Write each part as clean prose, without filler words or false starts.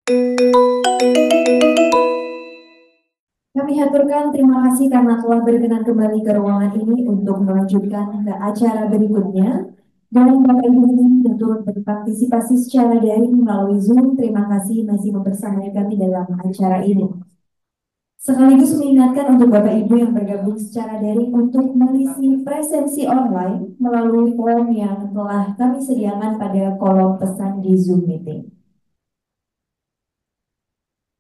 Kami haturkan terima kasih karena telah berkenan kembali ke ruangan ini untuk melanjutkan ke acara berikutnya. Dan Bapak Ibu ini untuk berpartisipasi secara daring melalui Zoom, terima kasih masih membersamai kami dalam acara ini. Sekaligus mengingatkan untuk Bapak Ibu yang bergabung secara daring untuk mengisi presensi online melalui form yang telah kami sediakan pada kolom pesan di Zoom meeting.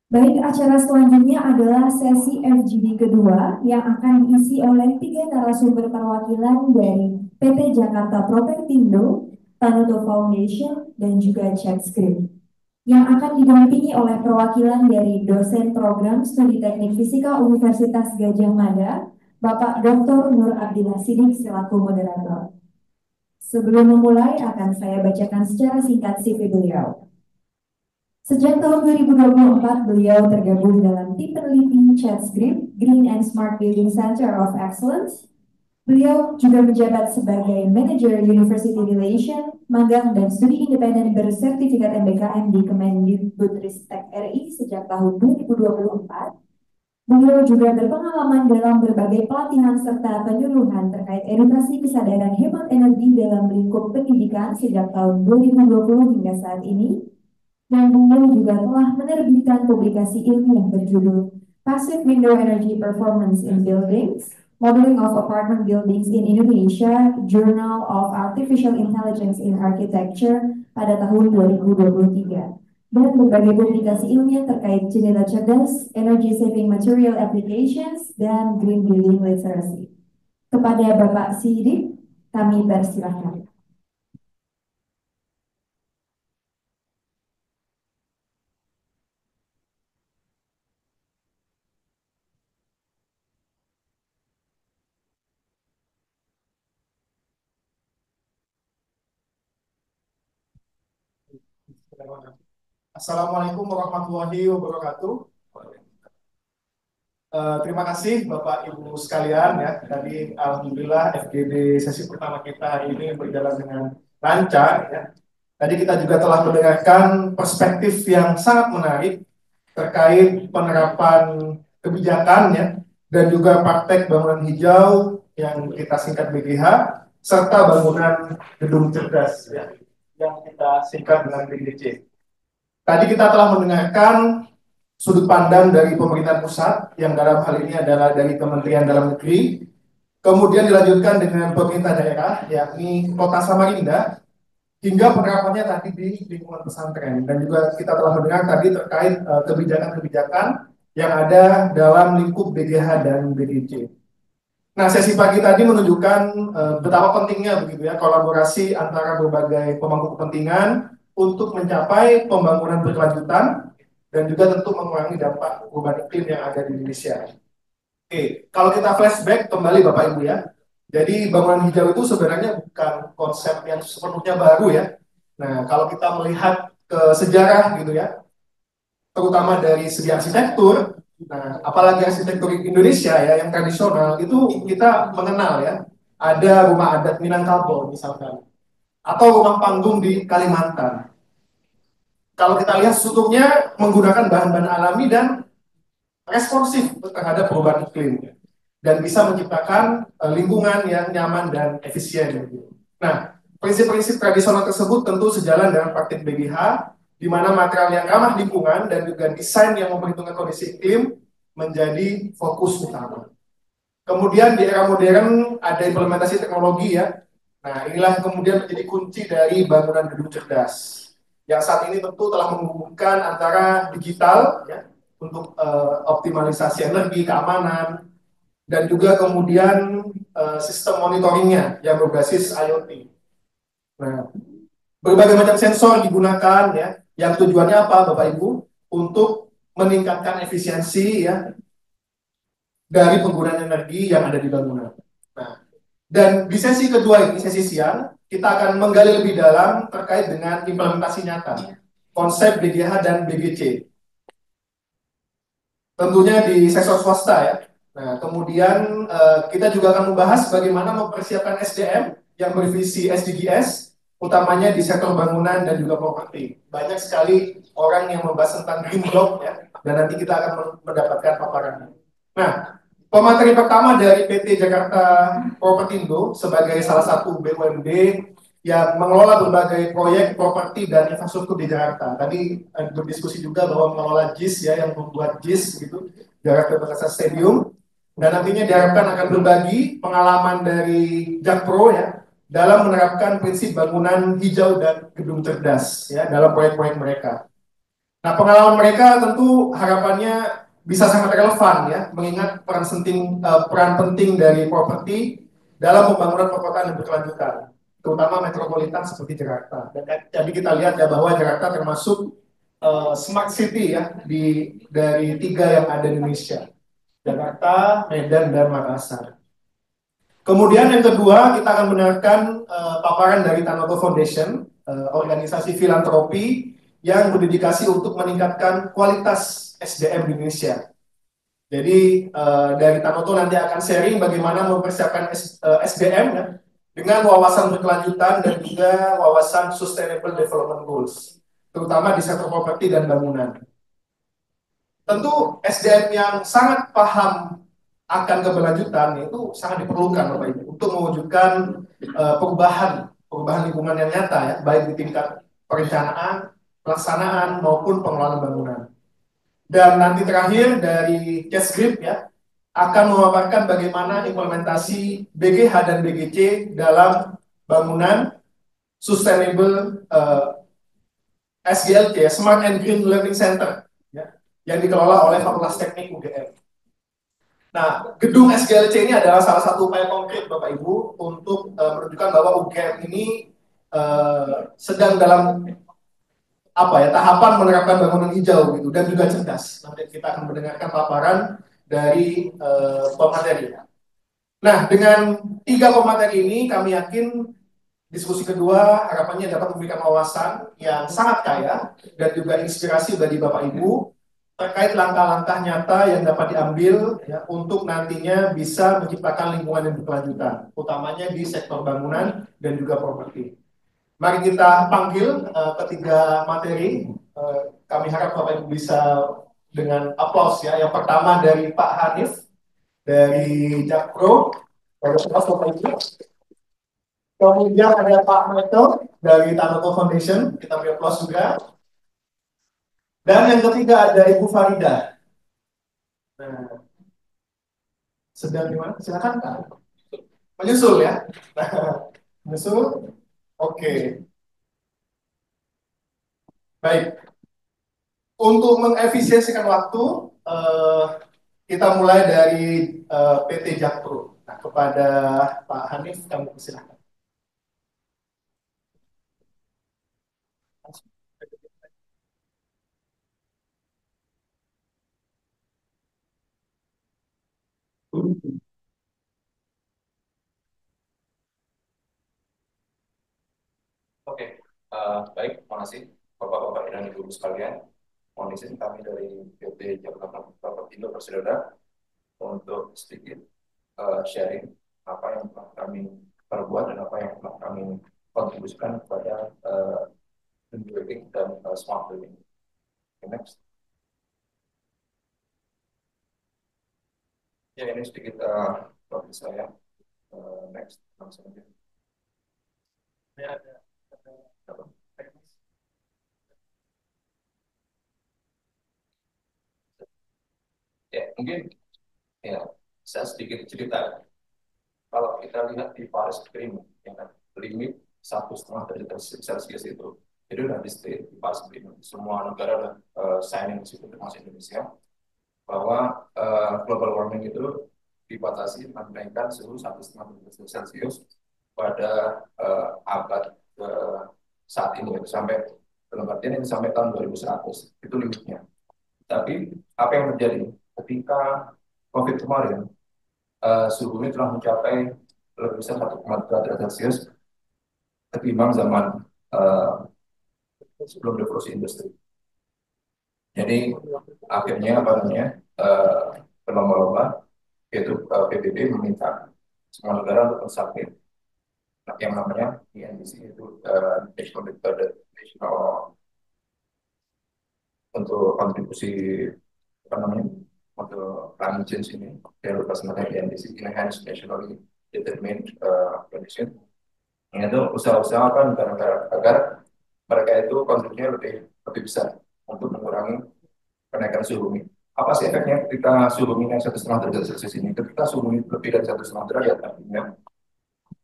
Baik, acara selanjutnya adalah sesi FGD kedua yang akan diisi oleh 3 narasumber perwakilan dari PT Jakarta Propertindo, Tanuto Foundation, dan juga Checkscript, yang akan didampingi oleh perwakilan dari dosen program Studi Teknik Fisika Universitas Gadjah Mada, Bapak Dr. Nur Abdillah Sidik selaku moderator. Sebelum memulai, akan saya bacakan secara singkat CV beliau. Sejak tahun 2024, beliau tergabung dalam tim peneliti Checkscript Green and Smart Building Center of Excellence. Beliau juga menjabat sebagai Manager University Relation, magang dan studi independen bersertifikat MBKM di Kemendikbudristek RI sejak tahun 2024. Beliau juga berpengalaman dalam berbagai pelatihan serta penyuluhan terkait edukasi kesadaran hemat energi dalam lingkup pendidikan sejak tahun 2020 hingga saat ini. Dan beliau juga telah menerbitkan publikasi ilmiah berjudul Passive Window Energy Performance in Buildings, Modeling of Apartment Buildings in Indonesia, Journal of Artificial Intelligence in Architecture pada tahun 2023. Dan berbagai publikasi ilmiah terkait jendela cerdas, energy saving material applications, dan green building literacy. Kepada Bapak Sidik, kami persilahkan. Assalamualaikum warahmatullahi wabarakatuh. Terima kasih Bapak Ibu sekalian ya. Tadi alhamdulillah FGD sesi pertama kita hari ini berjalan dengan lancar ya. Tadi kita juga telah mendengarkan perspektif yang sangat menarik terkait penerapan kebijakan ya dan juga praktek bangunan hijau yang kita singkat BGH serta bangunan gedung cerdas ya yang kita singkat dengan BGC. Tadi kita telah mendengarkan sudut pandang dari pemerintah pusat yang dalam hal ini adalah dari Kementerian Dalam Negeri, kemudian dilanjutkan dengan pemerintah daerah yakni Kota Samarinda hingga penerapannya tadi di lingkungan pesantren, dan juga kita telah mendengar tadi terkait kebijakan-kebijakan yang ada dalam lingkup BGH dan BGC. Nah, sesi pagi tadi menunjukkan betapa pentingnya begitu ya kolaborasi antara berbagai pemangku kepentingan untuk mencapai pembangunan berkelanjutan dan juga tentu mengurangi dampak perubahan iklim yang ada di Indonesia. Oke, kalau kita flashback kembali Bapak Ibu ya, jadi bangunan hijau itu sebenarnya bukan konsep yang sepenuhnya baru ya. Nah, kalau kita melihat ke sejarah gitu ya, terutama dari segi arsitektur, nah, apalagi arsitektur Indonesia ya yang tradisional itu kita mengenal ya, ada rumah adat Minangkabau misalkan, atau rumah panggung di Kalimantan. Kalau kita lihat strukturnya menggunakan bahan-bahan alami dan responsif terhadap perubahan iklim dan bisa menciptakan lingkungan yang nyaman dan efisien. Nah, prinsip-prinsip tradisional tersebut tentu sejalan dengan praktik BGH, di mana material yang ramah lingkungan dan juga desain yang memperhitungkan kondisi iklim menjadi fokus utama. Kemudian di era modern ada implementasi teknologi ya. Nah, inilah kemudian menjadi kunci dari bangunan gedung cerdas, yang saat ini tentu telah menghubungkan antara digital ya, untuk optimalisasi energi, keamanan, dan juga kemudian sistem monitoringnya yang berbasis IoT. Nah, berbagai macam sensor digunakan ya, yang tujuannya apa Bapak Ibu? Untuk meningkatkan efisiensi ya dari penggunaan energi yang ada di bangunan. Nah, dan di sesi kedua ini, sesi siang, kita akan menggali lebih dalam terkait dengan implementasi nyata konsep BGH dan BGC. Tentunya di sektor swasta ya. Nah, kemudian kita juga akan membahas bagaimana mempersiapkan SDM yang bervisi SDGs utamanya di sektor bangunan dan juga properti. Banyak sekali orang yang membahas tentang green block ya, dan nanti kita akan mendapatkan paparannya. Nah, pemateri pertama dari PT Jakarta Propertindo sebagai salah satu BUMD yang mengelola berbagai proyek properti dan infrastruktur di Jakarta. Tadi berdiskusi juga bahwa mengelola JIS ya, yang membuat JIS gitu, Jakarta Bangsa Stadium, dan nantinya diharapkan akan berbagi pengalaman dari Jakpro ya dalam menerapkan prinsip bangunan hijau dan gedung cerdas ya dalam proyek-proyek mereka. Nah, pengalaman mereka tentu harapannya bisa sangat relevan ya, mengingat peran penting dari properti dalam pembangunan perkotaan yang berkelanjutan, terutama metropolitan seperti Jakarta. Dan jadi kita lihat ya bahwa Jakarta termasuk smart city ya dari 3 yang ada di Indonesia, Jakarta, Medan, dan Makassar. Kemudian yang kedua, kita akan mendengarkan paparan dari Tanoto Foundation, organisasi filantropi yang berdedikasi untuk meningkatkan kualitas SDM di Indonesia. Jadi dari Tanoto nanti akan sharing bagaimana mempersiapkan SDM ya, dengan wawasan berkelanjutan dan juga wawasan Sustainable Development Goals, terutama di sektor properti dan bangunan. Tentu SDM yang sangat paham akan keberlanjutan itu sangat diperlukan Bapak Ibu untuk mewujudkan perubahan lingkungan yang nyata ya, baik di tingkat perencanaan, pelaksanaan maupun pengelolaan bangunan. Dan nanti terakhir dari Case Grip ya akan memaparkan bagaimana implementasi BGH dan BGC dalam bangunan Sustainable SGLC ya, Smart and Green Learning Center ya, yang dikelola oleh Fakultas Teknik UGM. Nah, gedung SGLC ini adalah salah satu upaya konkret Bapak Ibu untuk menunjukkan bahwa UGM ini sedang dalam tahapan menerapkan bangunan hijau gitu dan juga cerdas. Nanti kita akan mendengarkan paparan dari pemateri. Nah, dengan 3 pemateri ini kami yakin diskusi kedua harapannya dapat memberikan wawasan yang sangat kaya dan juga inspirasi bagi Bapak Ibu terkait langkah-langkah nyata yang dapat diambil ya, untuk nantinya bisa menciptakan lingkungan yang berkelanjutan, utamanya di sektor bangunan dan juga properti. Mari kita panggil ketiga materi. Kami harap Bapak Ibu bisa dengan aplaus ya. Yang pertama dari Pak Hanif dari Jakpro. Bapak Ibu. Kemudian ada Pak Michael dari Tanoto Foundation. Kita beri aplaus juga. Dan yang ketiga ada Ibu Farida. Nah, sedang di mana? Silakan Kak. Menyusul ya. Nah, menyusul. Oke. Baik. Untuk mengefisiensikan waktu, kita mulai dari PT Jakpro. Nah, kepada Pak Hanif, kami persilahkan. Oke, baik, terima kasih Bapak-Bapak dan Ibu sekalian. Mohon izin kami dari PT Jakarta Propertindo Persidoda untuk sedikit sharing apa yang telah kami perbuat dan apa yang telah kami kontribusikan kepada building dan smart building. Okay, next. Ya, ini sedikit profil saya. Next, langsung aja. Ya, ya, mungkin ya saya sedikit cerita. Kalau kita lihat di Paris Agreement, ya kan, limit 1,5 derajat Celcius itu udah di state di Paris Agreement. Semua negara udah signing di situ, termasuk Indonesia, bahwa global warming itu dibatasi dengan menaikkan suhu 1,5 derajat Celcius pada abad saat ini sampai dalam artian ini sampai tahun 2100 itu limitnya. Tapi apa yang terjadi ketika COVID kemarin, suhunya telah mencapai lebih besar 1,2 derajat Celcius ketimbang zaman sebelum revolusi industri. Jadi akhirnya apa namanya berlomba-lomba yaitu PBB meminta semua negara untuk bersubmit yang namanya INDC itu National untuk kontribusi apa namanya untuk climate change ini, yang lupa sebenarnya INDC, Enhanced Nationally Determined Condition. Ini itu usaha-usaha apa negara-negara agar mereka itu kontribusinya lebih lebih besar untuk mengurangi kenaikan suhu bumi. Apa sih efeknya ketika suhu bumi naik 1,5 derajat Celcius ini? Ketika suhu bumi lebih dari 1,5 derajat, artinya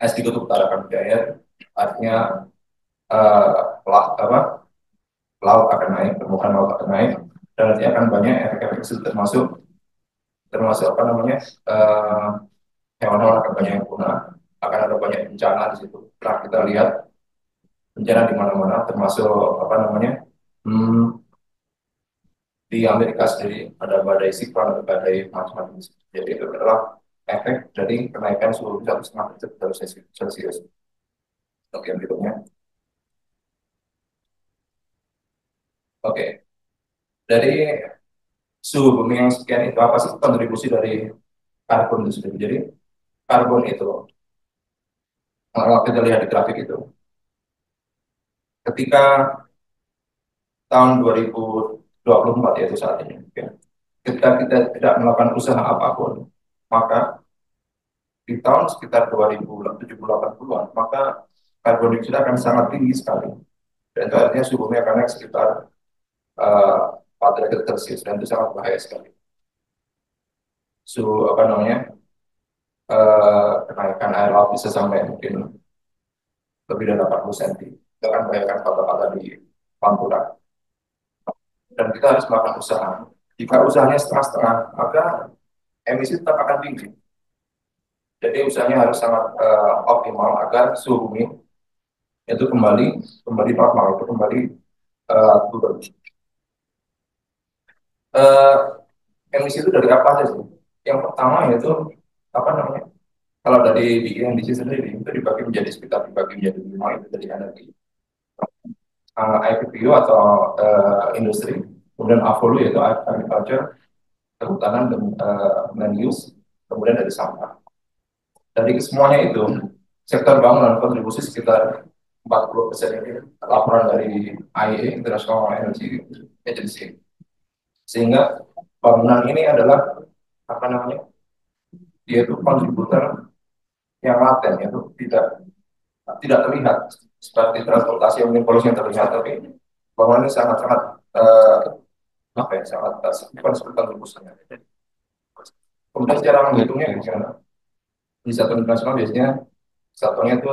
es di kutub utara akan mencair, artinya eh, apa, laut akan naik, permukaan laut akan naik, dan nanti akan banyak efek-efek kecil termasuk termasuk apa namanya eh, hewan-hewan akan banyak yang punah, akan ada banyak bencana di situ. Nah, kita lihat bencana di mana-mana, termasuk apa namanya hmm, di Amerika sendiri ada badai siklon, ada badai macam-macam. Jadi itu adalah efek dari kenaikan suhu 1,5 derajat Celcius. Oke, berikutnya. Oke, dari suhu bumi yang sekian itu apa sih kontribusi dari karbon itu sendiri? Jadi karbon itu, kalau kita lihat di grafik itu, ketika tahun 2024 yaitu saat ini, ya, ketika kita tidak melakukan usaha apapun, maka di tahun sekitar 2070-80-an, maka karbon dioksida akan sangat tinggi sekali. Dan itu artinya suhunya akan naik sekitar 4 derajat Celcius, dan itu sangat bahaya sekali. Suhu apa namanya kenaikan air laut bisa sampai mungkin lebih dari 80 cm. Itu akan membahayakan kota-kota di Pantura. Dan kita harus melakukan usaha. Jika usahanya setengah-setengah, maka emisi tetap akan tinggi. Jadi usahanya harus sangat optimal agar suhu bumi itu kembali normal, itu kembali turun. Uh, Emisi itu dari apa aja sih? Yang pertama yaitu apa namanya? Kalau dari BNDC sendiri itu dibagi menjadi 5, itu dari energi, IPPU atau industri, kemudian AVOLU yaitu agriculture, kehutanan dan land use, kemudian dari sampah. Dari semuanya itu, sektor bangunan kontribusi sekitar 40% ini laporan dari IEA, International Energy Agency. Sehingga bangunan ini adalah apa namanya? Dia itu kontributor yang laten, itu tidak terlihat seperti transportasi yang mungkin polusi yang terlihat, tapi bangunan ini sangat-sangat apa ya, sangat signifikan seperti kontribusinya. Kemudian secara menghitungnya, di satuan internasional biasanya satuannya itu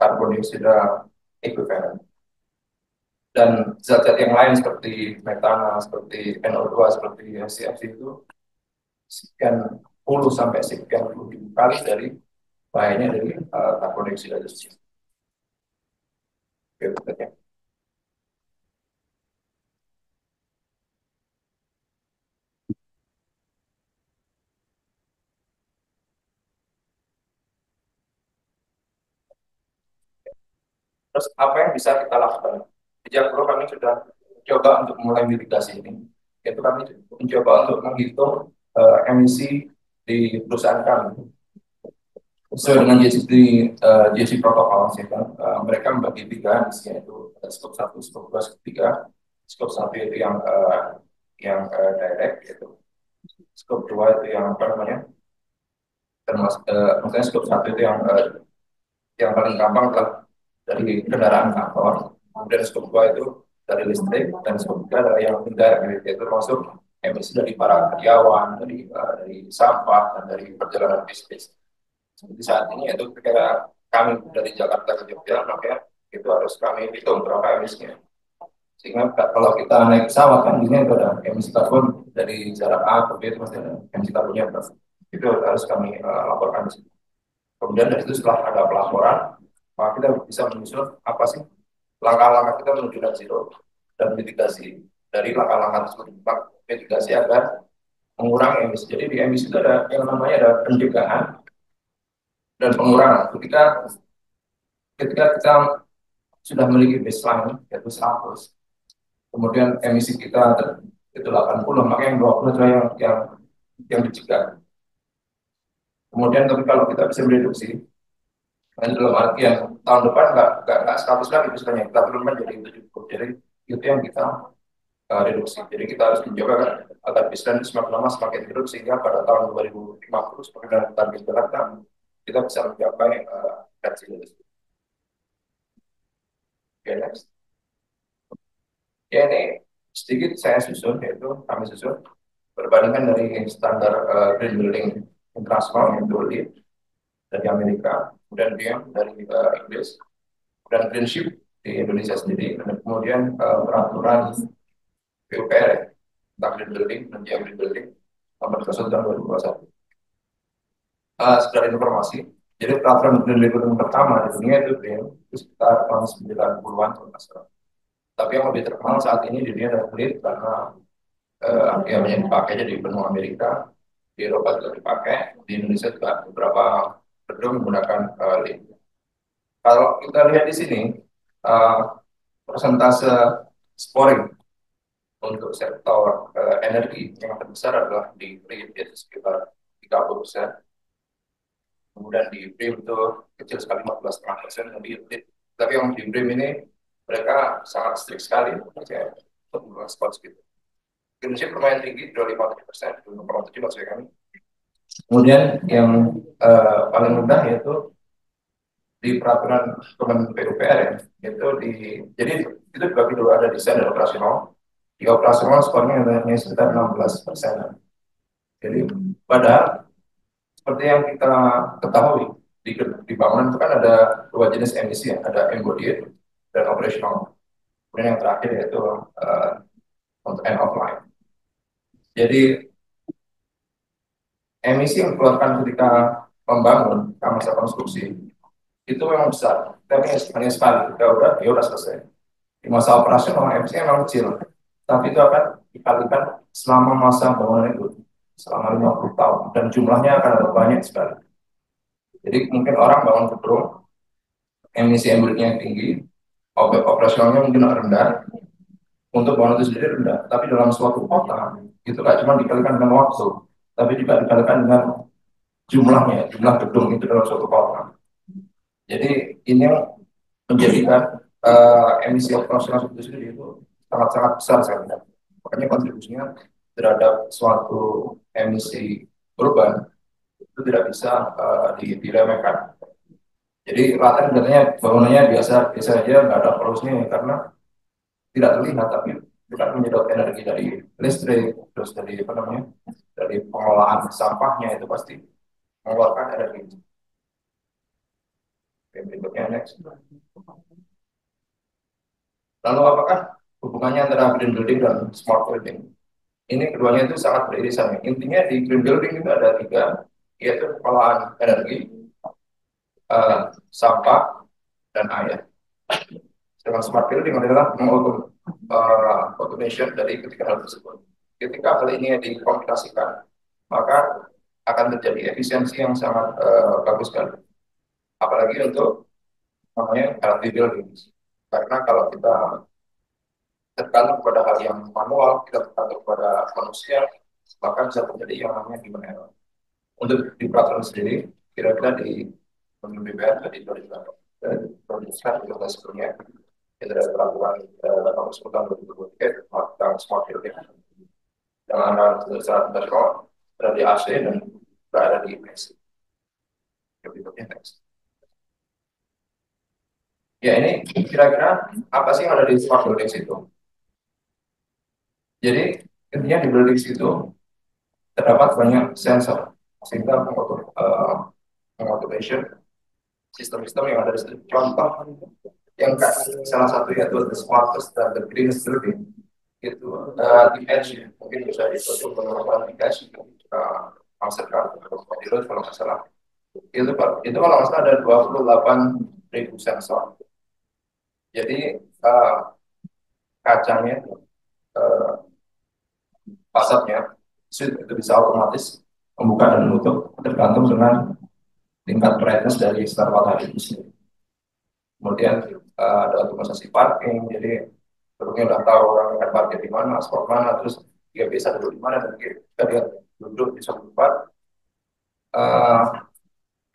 karbon dioksida ekuivalen. Dan zat-zat yang lain seperti metana, seperti NO2, seperti CFC itu sekian puluh sampai sekian puluh ribu kali dari bahayanya dari karbon dioksida itu sendiri. Oke, berikutnya. Terus apa yang bisa kita lakukan? Sejak dulu kami sudah coba untuk mulai mitigasi ini. Yaitu kami mencoba untuk menghitung emisi di perusahaan kami. Sesuai dengan GHG protokol, mereka membagi 3 emisi, yaitu skop 1, skop 2, skop 3. Skop 1 itu yang direct, yaitu skop 2 itu yang apa namanya? Termasuk maksudnya skop 1 itu yang paling gampang adalah dari kendaraan kantor, kemudian skop 2 itu dari listrik, dan skop 3 dari yang indirect, yaitu termasuk emisi dari para karyawan, dari sampah, dan dari perjalanan bisnis. Seperti saat ini itu ketika kami dari Jakarta ke Jogja, maka itu harus kami hitung berapa emisinya. Sehingga kalau kita naik pesawat kan biasanya itu ada emisi karbon dari jarak A ke B, itu pasti ada emisi karbonnya berapa. Itu harus kami laporkan. Kemudian dari itu setelah ada pelaporan, maka kita bisa menyusun apa sih langkah-langkah kita menuju net zero dan mitigasi dari langkah-langkah tersebut, mitigasi agar mengurangi emisi. Jadi di emisi itu ada yang namanya ada pencegahan dan pengurangan. Ketika kita sudah memiliki baseline yaitu 100, kemudian emisi kita itu 80, maka yang 20 adalah yang dicegah. Kemudian tapi kalau kita bisa mereduksi Dan dalam artian tahun depan nggak 100 lagi misalnya kita turunkan jadi 70. Jadi itu yang kita reduksi. Jadi kita harus mencoba kan agar baseline semakin lama semakin turun sehingga pada tahun 2050 seperti dalam target Jakarta kita bisa mencapai net zero. Oke, next. Ya ini sedikit saya susun, yaitu kami susun perbandingan dari standar green building internasional yaitu LEED dari Amerika, kemudian BM dari Inggris, dan green ship di Indonesia sendiri, dan kemudian peraturan PUPR tentang green building dan green building nomor 1 tahun 2021. Sekedar informasi, jadi peraturan green building pertama di dunia itu BM itu sekitar tahun 90-an kalau nggak salah. Tapi yang lebih terkenal saat ini di dunia adalah LEED karena yang dipakai di benua Amerika, di Eropa juga dipakai, di Indonesia juga beberapa gedung menggunakan LEED. Kalau kita lihat di sini, uh, persentase scoring untuk sektor energi yang terbesar adalah di LEED, yaitu sekitar 30%. Kemudian di BREEAM itu kecil sekali 14,5%, lebih LEED. Tapi yang di BREEAM ini mereka sangat strict sekali untuk skor segitu. Indonesia lumayan tinggi, 25%, 2,7 maksudnya kami. Kemudian yang paling rendah yaitu di peraturan Kementerian PUPR ya, yaitu jadi itu dibagi dua, ada desain dan operasional. Di operasional skornya hanya sekitar 16%. Jadi padahal seperti yang kita ketahui di bangunan itu kan ada dua jenis emisi ya, ada embodied dan operational. Kemudian yang terakhir yaitu untuk end of life. Jadi emisi yang dikeluarkan ketika membangun masa konstruksi itu memang besar, tapi hanya sekali, ya udah selesai. Di masa operasional emisinya memang kecil, tapi itu akan dikalikan selama masa bangunan itu selama 50 tahun dan jumlahnya akan ada banyak sekali. Jadi mungkin orang bangun gedung, emisi embodiednya tinggi, operasionalnya mungkin rendah, untuk bangunan itu sendiri rendah, tapi dalam suatu kota itu nggak cuma dikalikan dengan waktu, tapi juga dikalikan dengan jumlah gedung itu dalam suatu kota. Jadi ini yang menjadikan emisi operasional itu sendiri itu sangat-sangat besar sebenarnya. Makanya kontribusinya terhadap suatu emisi urban itu tidak bisa diremehkan. Jadi Klaten katanya bangunannya biasa aja, nggak ada polusinya karena tidak terlihat, tapi bukan menyedot energi dari listrik, terus dari apa namanya, dari pengolahan sampahnya itu pasti mengeluarkan energi. Oke, berikutnya next. Lalu apakah hubungannya antara green building dan smart building? Ini keduanya itu sangat beririsan. Intinya di green building itu ada tiga, yaitu pengolahan energi, sampah, dan air. Dengan smart building adalah automation dari ketiga hal tersebut. Ketika hal ini dikombinasikan, maka akan terjadi efisiensi yang sangat bagus sekali. Apalagi untuk namanya healthy building. Karena kalau kita tergantung pada hal yang manual, kita tergantung pada manusia, maka bisa terjadi yang namanya human error. Untuk di peraturan sendiri, kira-kira di BPR tadi sudah diproduksikan di kota sebelumnya, itu ada peraturan nomor 10 tahun 2023 tentang smart building yang ada secara internasional, ada di AC dan berada di IPS. Ya ini kira-kira apa sih yang ada di smart building itu? Jadi intinya di building itu terdapat banyak sensor sehingga mengautomation sistem-sistem yang ada di situ. Contoh yang salah satu yaitu the smartest dan the greenest building itu di edge mungkin bisa ditutup menggunakan di edge Mastercard atau Copilot kalau nggak salah. Itu kalau nggak salah ada 28.000 sensor. Jadi kacanya fasadnya itu bisa otomatis membuka dan menutup tergantung dengan tingkat brightness dari sinar matahari itu sendiri. Kemudian ada otomatisasi parking, jadi penduduknya udah tahu orang akan parkir di mana, spot mana, terus dia bisa duduk di mana, dan jika dia duduk di suatu tempat,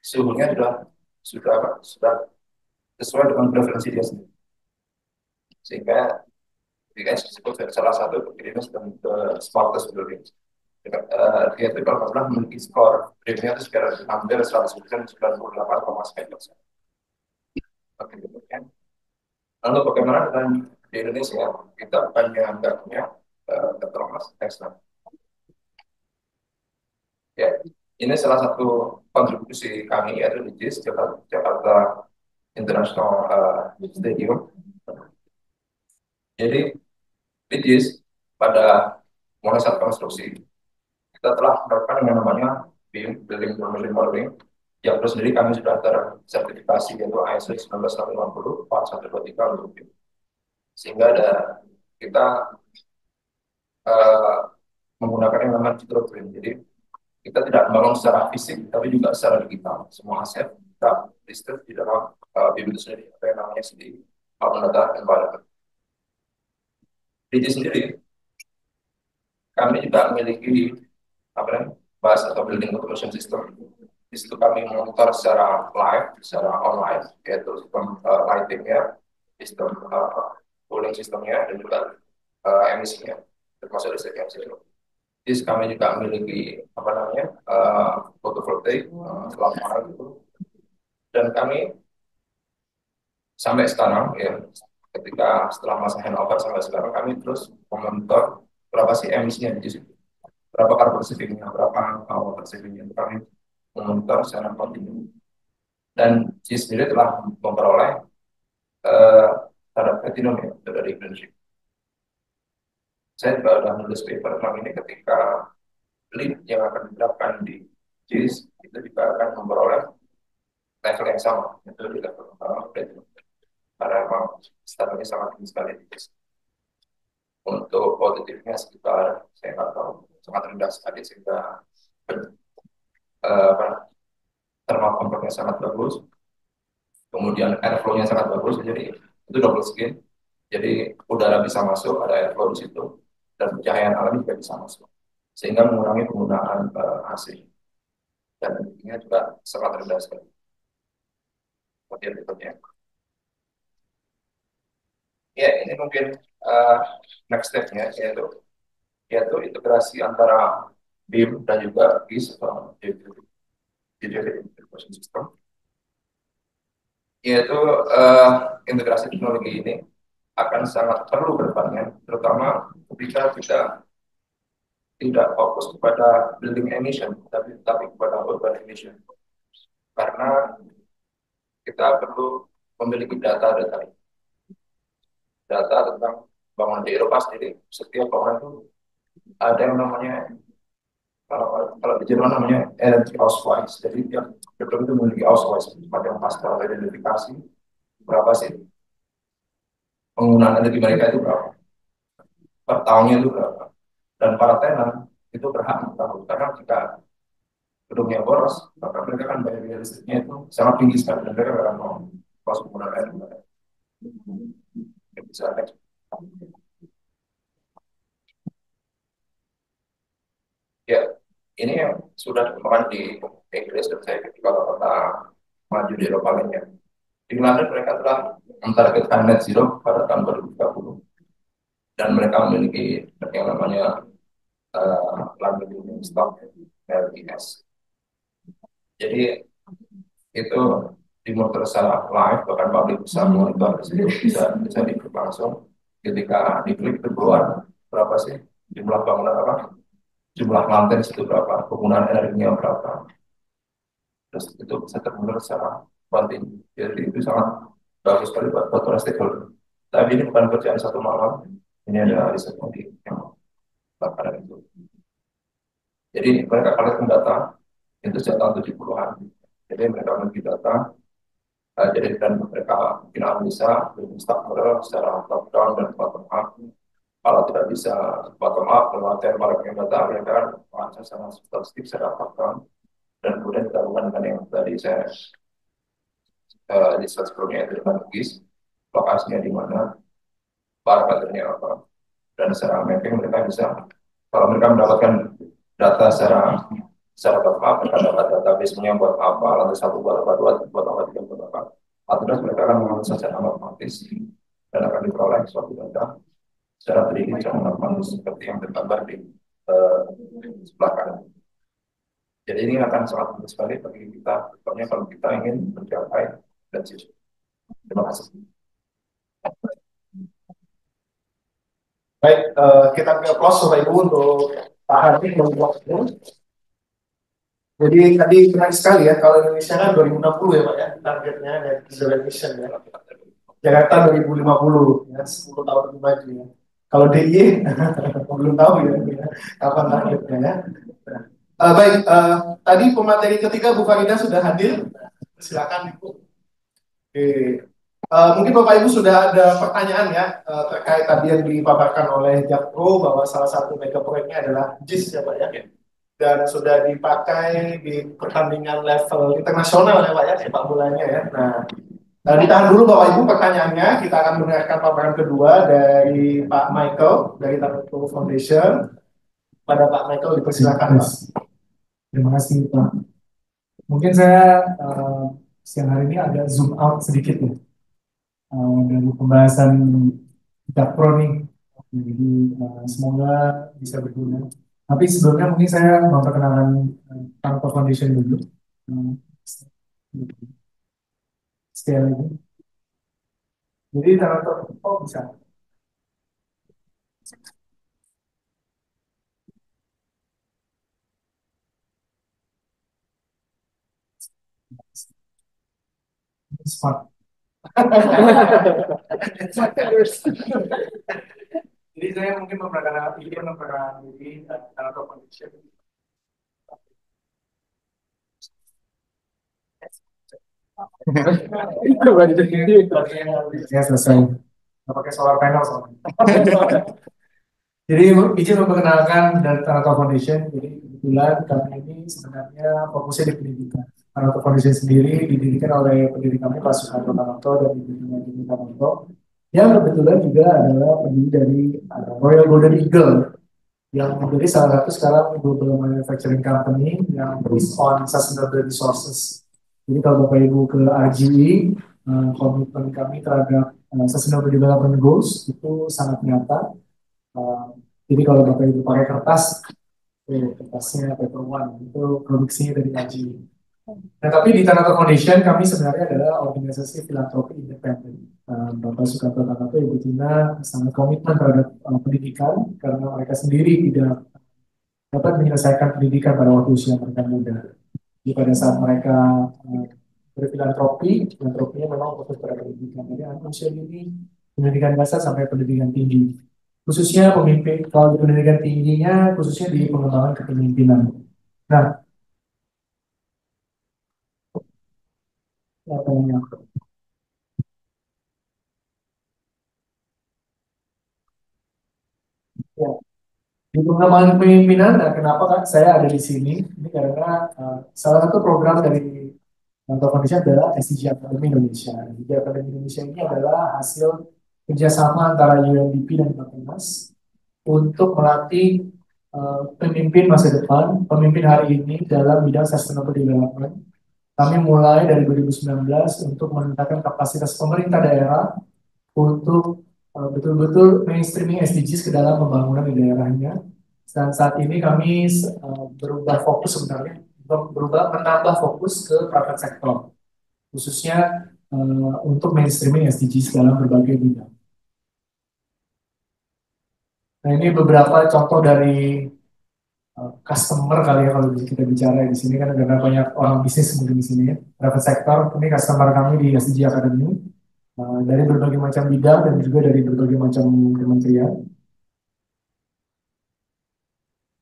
suhunya sudah sesuai dengan preferensi dia sendiri. Sehingga dia disebut salah satu ini sedang smartest building. Dia itu kalau pernah memiliki skor premiumnya itu sekitar hampir 100%, 98,9%. Oke, demikian. Lalu bagaimana dengan di Indonesia? Kita banyak nggak punya keterangan eksternal. Ya, ini salah satu kontribusi kami yaitu di JIS Jakarta International Stadium. Jadi di JIS pada mulai saat konstruksi kita telah melakukan yang namanya BIM, Building Information Modeling, yang terus sendiri kami sudah tersertifikasi yaitu ISO 19150 part 123 untuk BIM. Sehingga kita menggunakan yang namanya digital twin. Jadi kita tidak membangun secara fisik, tapi juga secara digital. Semua aset kita listed di dalam BIM itu sendiri, apa yang namanya di Open Data Environment. Di sendiri, kami juga memiliki BAS atau Building Automation System. Di situ kami memonitor secara live, secara online, yaitu sistem lightingnya, sistem cooling sistemnya, dan juga emisinya, termasuk listrik emisi. Jadi kami juga memiliki fotovoltaik selama itu, dan kami sampai sekarang ya, ketika setelah masa handover sampai sekarang kami terus memonitor berapa sih emisinya di situ, berapa carbon savingnya, berapa water savingnya, kami memonitor secara kontinu. Dan JIS sendiri telah memperoleh standar platinum ya dari Indonesia. Saya juga sudah menulis paper tentang ini ketika lead yang akan diterapkan di JIS itu juga akan memperoleh level yang sama, itu di level platinum. Karena memang standarnya sangat tinggi sekali di JIS. Untuk positifnya sekitar, saya nggak tahu, sangat rendah sekali sehingga thermal comfortnya sangat bagus, kemudian airflow-nya sangat bagus, jadi itu double skin, jadi udara bisa masuk, ada airflow di situ, dan pencahayaan alami juga bisa masuk, sehingga mengurangi penggunaan AC, dan ini juga sangat rendah sekali. Kemudian berikutnya, ya ini mungkin next step-nya yaitu integrasi antara BIM dan juga GIS atau Digital Information System. Yaitu integrasi teknologi ini akan sangat perlu ke depannya, terutama ketika kita tidak fokus kepada building emission, tapi kepada urban emission. Karena kita perlu memiliki data tentang bangunan di Eropa sendiri. Setiap bangunan itu ada yang namanya, kalau di Jerman namanya Energy Ausweis. Jadi tiap gedung itu memiliki Ausweis, semacam pastel identifikasi berapa sih penggunaan energi mereka itu berapa, per tahunnya itu berapa, dan para tenan itu berhak mengetahui. Karena jika gedungnya boros, maka mereka kan bayar biaya listriknya itu sangat tinggi sekali, dan mereka akan mau kos penggunaan air. Bisa ada. Ya, ini yang sudah dikembangkan di Inggris, dan saya juga kota maju di Eropa lainnya. Di London mereka telah mentargetkan net zero pada tahun 2030, dan mereka memiliki yang namanya London Living Stock LTS. Jadi itu dimonitor secara live, bahkan publik bisa monitor, bisa diklik langsung. Ketika diklik itu keluar berapa sih jumlah bangunan, jumlah lantai itu berapa, penggunaan energinya berapa, terus itu bisa termonitor secara kontinu. Jadi itu sangat bagus sekali buat para stakeholder. Tapi ini bukan kerjaan satu malam, ini ada risetnya di yang lapangan itu. Jadi mereka collecting data itu sejak tahun 70-an. Jadi mereka memiliki data, jadi dan mereka bikin analisa staff model secara top down dan bottom up. Kalau tidak bisa bottom up, lewat marketing data, mereka akan sangat statistik secara top down, dan kemudian kita lakukan dengan yang tadi saya di slide sebelumnya, itu dengan GIS, lokasinya di mana, parameternya apa, dan secara mapping mereka bisa, kalau mereka mendapatkan data secara secara bottom-up, mereka dapat database-nya buat apa, lantai 1 buat apa, 2 buat apa, 3 buat apa. Atau mereka akan mengatur secara otomatis dan akan diperoleh suatu data secara berdiri secara otomatis seperti yang tergambar di sebelah kanan. Jadi ini akan sangat penting sekali bagi kita, pokoknya kalau kita ingin mencapai dan siswa. Terima kasih. Baik, kita ke close Bapak Ibu untuk Pak Hardik membuat itu. Jadi tadi menarik sekali ya, kalau Indonesia kan 2060 ya Pak ya, targetnya net zero emission ya. Jakarta 2050 ya, 10 tahun lebih maju ya. Kalau DIY belum tahu ya, kapan targetnya ya. Baik, tadi pemateri ketiga Bu Farida sudah hadir. Silakan Ibu. Oke. Mungkin Bapak Ibu sudah ada pertanyaan ya terkait tadi yang dipaparkan oleh Jakpro bahwa salah satu mega proyeknya adalah JIS ya Pak ya. Dan sudah dipakai di pertandingan level internasional ya Pak ya, sepak bolanya ya. Nah, ditahan dulu Bapak Ibu pertanyaannya. Kita akan mendengarkan paparan kedua dari Pak Michael dari Tanuto Foundation. Pada Pak Michael dipersilakan Pak. Terima kasih Pak. Mungkin saya siang hari ini agak zoom out sedikit ya dari pembahasan Jakpro nih. Jadi semoga bisa berguna. Tapi sebelumnya mungkin saya memperkenalkan Tanuto Foundation dulu. Sekali lagi. Jadi Tanuto, bisa. Smart. Jadi saya mungkin memperkenalkan diri Tanuto Foundation. Ya selesai. Nggak pakai solar panel soalnya. Jadi izin memperkenalkan dari Tanuto Foundation. Jadi kebetulan kami ini sebenarnya fokusnya di pendidikan. Tanuto Foundation sendiri didirikan oleh pendiri kami Pak Soeharto Tanuto dan Ibu Jimmy Tanuto, yang kebetulan juga adalah pendiri dari Royal Golden Eagle, yang menjadi salah satu sekarang global manufacturing company yang based on sustainable resources. Jadi kalau Bapak Ibu ke RGE, komitmen kami terhadap Sustainable Development Goals itu sangat nyata. Jadi kalau Bapak Ibu pakai kertasnya paper one itu produksinya dari RGE. Nah, tapi di Tanuto Foundation kami sebenarnya adalah organisasi filantropi independen. Bapak Soeharto Tanuto, Ibu Tina sangat komitmen terhadap pendidikan karena mereka sendiri tidak dapat menyelesaikan pendidikan pada waktu usia mereka muda. Jadi pada saat mereka berfilantropi, filantropinya memang fokus pada pendidikan. Jadi anak usia ini pendidikan dasar sampai pendidikan tinggi. Khususnya pemimpin, kalau di pendidikan tingginya, khususnya di pengembangan kepemimpinan. Nah, apa yang ya, di pengembangan kepemimpinan, nah kenapa kan saya ada di sini? Ini karena salah satu program dari Tanuto Foundation adalah SDG Academy Indonesia. SDG Academy Indonesia ini adalah hasil kerjasama antara UNDP dan Bappenas untuk melatih pemimpin masa depan, pemimpin hari ini dalam bidang sustainable development. Kami mulai dari 2019 untuk meningkatkan kapasitas pemerintah daerah untuk betul-betul mainstreaming SDGs ke dalam pembangunan di daerahnya. Dan saat ini kami berubah fokus sebenarnya, menambah fokus ke private sector, khususnya untuk mainstreaming SDGs dalam berbagai bidang. Nah, ini beberapa contoh dari customer kali ya kalau kita bicara di sini kan karena banyak orang bisnis mungkin di sini ya. Private sector ini customer kami di SDG Academy dari berbagai macam bidang dan juga dari berbagai macam kementerian.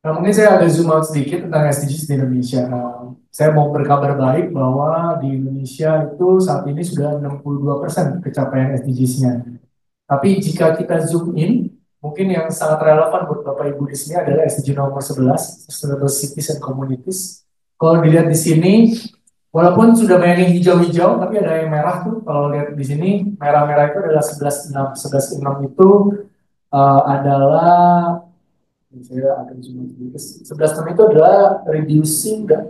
Nah, mungkin saya ada zoom out sedikit tentang SDGs di Indonesia. Nah, saya mau berkabar baik bahwa di Indonesia itu saat ini sudah 62% pencapaian SDGs-nya. Tapi jika kita zoom in, mungkin yang sangat relevan buat Bapak Ibu di sini adalah SDG nomor 11, Sustainable Cities and Communities. Kalau dilihat di sini, walaupun sudah banyak yang hijau-hijau, tapi ada yang merah tuh. Kalau lihat di sini, merah-merah itu adalah 11.6. 11.6 itu adalah Saya akan zoom sedikit. 11 tema itu adalah reducing the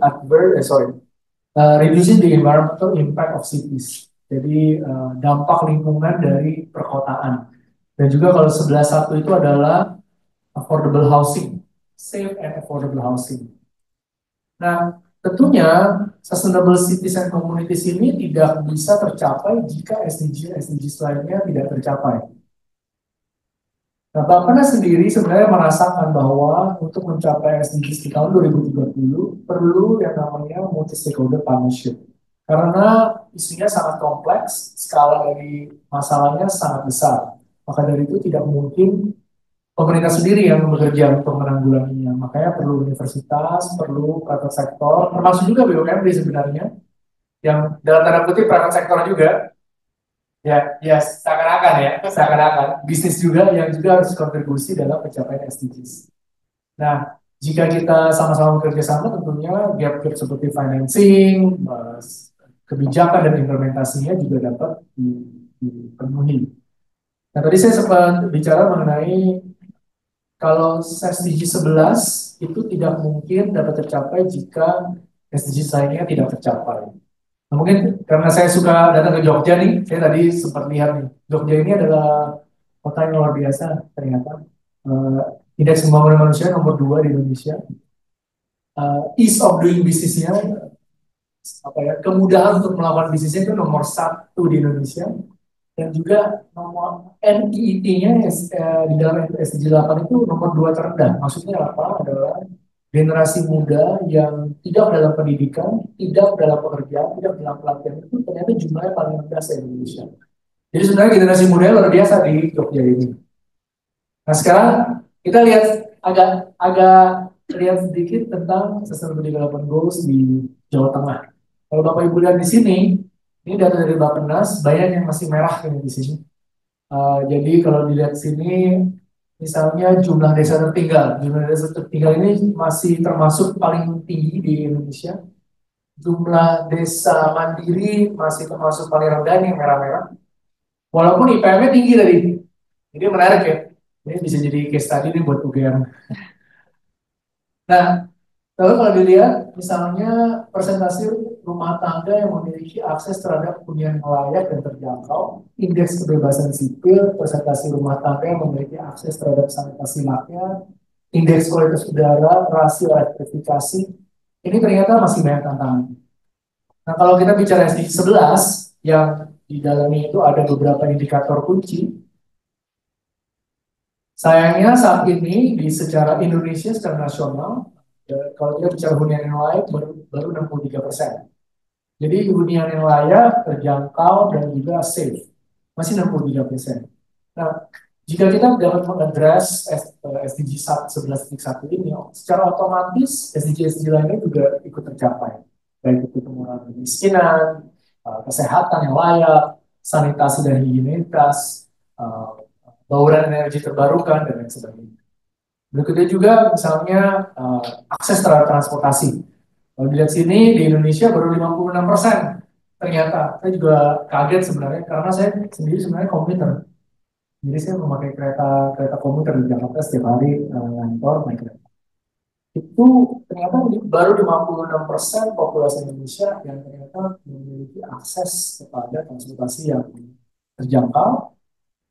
environmental impact of cities. Jadi dampak lingkungan dari perkotaan. Dan juga kalau 11.1 itu adalah affordable housing, safe and affordable housing. Nah, tentunya sustainable cities and communities ini tidak bisa tercapai jika SDGs lainnya tidak tercapai. Nah, Bappenas sendiri sebenarnya merasakan bahwa untuk mencapai SDGs di tahun 2030 perlu yang namanya multi-stakeholder partnership. Karena isunya sangat kompleks, skala dari masalahnya sangat besar. Maka dari itu tidak mungkin pemerintah sendiri yang bekerja untuk menanggulanginya. Makanya perlu universitas, perlu private sektor, termasuk juga BUMD sebenarnya, yang dalam tanda kutip private sektor juga. Ya, seakan-akan bisnis juga yang juga harus kontribusi dalam pencapaian SDGs. Nah, jika kita sama-sama bekerja sama, tentunya gap-gap seperti financing, kebijakan dan implementasinya juga dapat dipenuhi. Nah, tadi saya sempat bicara mengenai kalau SDG 11 itu tidak mungkin dapat tercapai jika SDG lainnya tidak tercapai. Nah, mungkin karena saya suka datang ke Jogja nih, saya tadi sempat lihat nih, Jogja ini adalah kota yang luar biasa ternyata. Indeks pembangunan manusia nomor 2 di Indonesia. Ease of doing business-nya, kemudahan untuk melakukan bisnisnya itu nomor 1 di Indonesia. Dan juga nomor NEET-nya di dalam SDG 8 itu nomor 2 terendah. Maksudnya apa? Adalah generasi muda yang tidak dalam pendidikan, tidak dalam pekerjaan, tidak dalam pelatihan itu ternyata jumlahnya paling rendah di Indonesia. Jadi sebenarnya generasi muda luar biasa di Jogja ini. Nah sekarang kita lihat agak lihat sedikit tentang Sustainable Development Goals di Jawa Tengah. Kalau Bapak Ibu lihat di sini, ini data dari Bappenas, banyak yang masih merah ini di sini. Jadi kalau dilihat sini, misalnya jumlah desa tertinggal ini masih termasuk paling tinggi di Indonesia. Jumlah desa mandiri masih termasuk paling rendah nih, merah-merah. Walaupun IPM-nya tinggi tadi. Jadi menarik ya. Ini bisa jadi case study nih buat UGM. Nah, lalu kalau dilihat misalnya persentase rumah tangga yang memiliki akses terhadap hunian layak dan terjangkau, indeks kebebasan sipil, persentase rumah tangga yang memiliki akses terhadap sanitasi layak, indeks kualitas udara, rasio elektrifikasi, ini ternyata masih banyak tantangan. Nah, kalau kita bicara SDG 11, yang di dalamnya itu ada beberapa indikator kunci, sayangnya saat ini secara Indonesia, secara nasional, kalau kita bicara hunian yang layak baru 63%. Jadi hunian yang layak, terjangkau, dan juga safe. Masih 63%. Nah, jika kita dapat mengadres SDG 11.1 ini, secara otomatis SDG lainnya juga ikut tercapai. Baik itu pengurangan kemiskinan, kesehatan yang layak, sanitasi dan higienitas, bauran energi terbarukan, dan lain sebagainya. Berikutnya juga misalnya akses terhadap transportasi. Kalau dilihat sini di Indonesia baru 56%. Ternyata saya juga kaget sebenarnya karena saya sendiri sebenarnya komuter. Jadi saya memakai kereta komuter di Jakarta setiap hari ngantor naik kereta. Itu ternyata baru 56% populasi Indonesia yang ternyata memiliki akses kepada transportasi yang terjangkau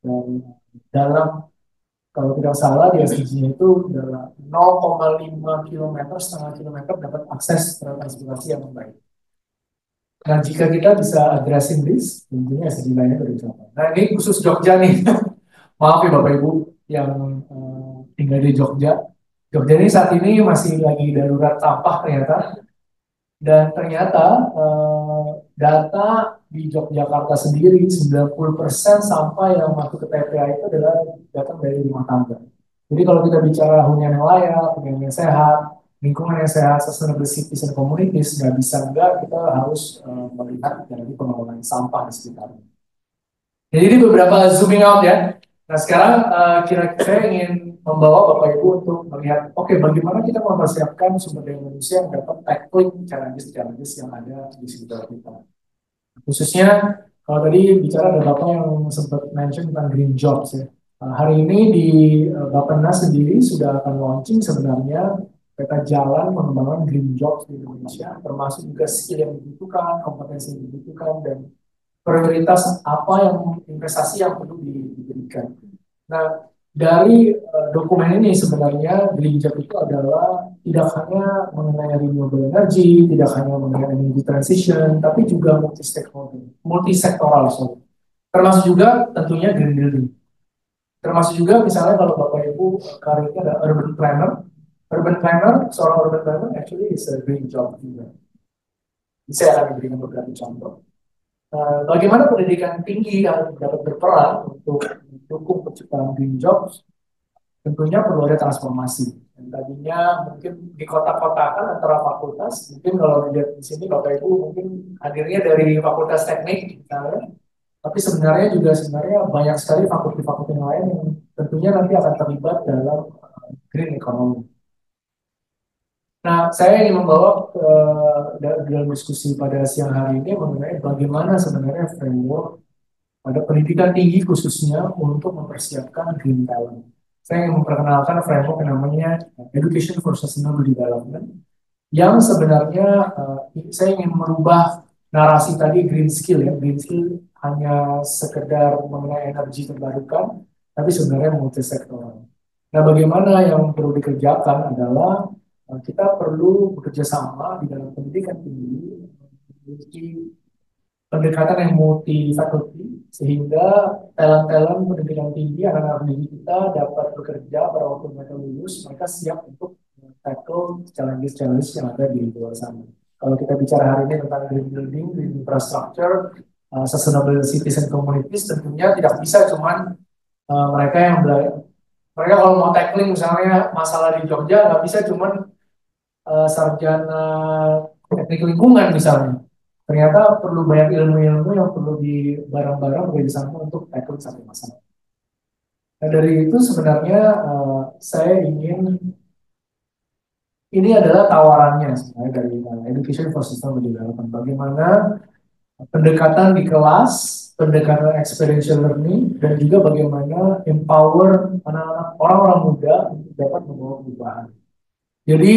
dan dalam, kalau tidak salah di SDG-nya itu adalah 0,5 km, setengah kilometer dapat akses transportasi yang baik. Nah, jika kita bisa addressing this, tentunya SDG lainnya sudah dicapai. Nah, ini khusus Jogja nih. Maaf ya Bapak Ibu yang tinggal di Jogja. Jogja ini saat ini masih lagi darurat sampah ternyata. Dan ternyata data di Yogyakarta sendiri 90% sampah yang masuk ke TPA itu adalah datang dari rumah tangga. Jadi kalau kita bicara hunian yang layak, hunian yang sehat, lingkungan yang sehat, sustainable cities and communities, nggak bisa enggak kita harus melihat dari pengelolaan sampah di sekitarnya. Jadi ini beberapa zooming out ya. Nah sekarang kira-kira saya ingin membawa Bapak Ibu untuk melihat, oke, bagaimana kita mempersiapkan sumber daya manusia yang dapat tackling challenges yang ada di sekitar kita. Khususnya kalau tadi bicara ada Bapak yang sempat mention tentang green jobs ya. Hari ini di Bappenas sendiri sudah akan launching sebenarnya peta jalan pengembangan green jobs di Indonesia, termasuk juga skill yang dibutuhkan, kompetensi yang dibutuhkan, dan prioritas apa yang investasi yang perlu diberikan. Nah, dari dokumen ini sebenarnya green job itu adalah tidak hanya mengenai renewable energy, tidak hanya mengenai energy transition, tapi juga multisektoral, sorry. Termasuk juga tentunya green building. Termasuk juga misalnya kalau Bapak Ibu karirnya ada urban planner. Urban planner, seorang urban planner actually is a green job juga. Saya akan memberikan beberapa contoh. Bagaimana pendidikan tinggi yang dapat berperan untuk mendukung penciptaan green jobs? Tentunya perlu ada transformasi. Dan tadinya mungkin di kota-kotakan antara fakultas, mungkin kalau dilihat di sini Bapak Ibu mungkin hadirnya dari fakultas teknik, misalnya. Tapi sebenarnya banyak sekali fakultas-fakultas yang lain yang tentunya nanti akan terlibat dalam green economy. Nah, saya ingin membawa dalam diskusi pada siang hari ini mengenai bagaimana sebenarnya framework pada pendidikan tinggi khususnya untuk mempersiapkan green talent. Saya ingin memperkenalkan framework yang namanya Education for Sustainable Development, yang sebenarnya saya ingin merubah narasi tadi green skill ya. Green skill hanya sekedar mengenai energi terbarukan, tapi sebenarnya multisektoral. Nah, bagaimana yang perlu dikerjakan adalah kita perlu bekerja sama di dalam pendidikan tinggi, memiliki pendekatan yang multi faculty sehingga talent-talent pendidikan tinggi anak-anak didik kita dapat bekerja pada waktu mereka lulus, mereka siap untuk tackle challenges-challenges yang ada di luar sana. Kalau kita bicara hari ini tentang green building, green infrastructure, sustainable cities and communities, tentunya tidak bisa cuman mereka yang mereka kalau mau tackling misalnya masalah di Jogja nggak bisa cuman sarjana teknik lingkungan misalnya. Ternyata perlu banyak ilmu-ilmu yang perlu di barang-barang bekerjasama untuk tackle satu masalah. Nah, dari itu sebenarnya saya ingin, ini adalah tawarannya sebenarnya dari Education for Sustainable Development. Bagaimana pendekatan di kelas, pendekatan experiential learning, dan juga bagaimana empower anak-anak orang-orang muda untuk dapat membawa perubahan. Jadi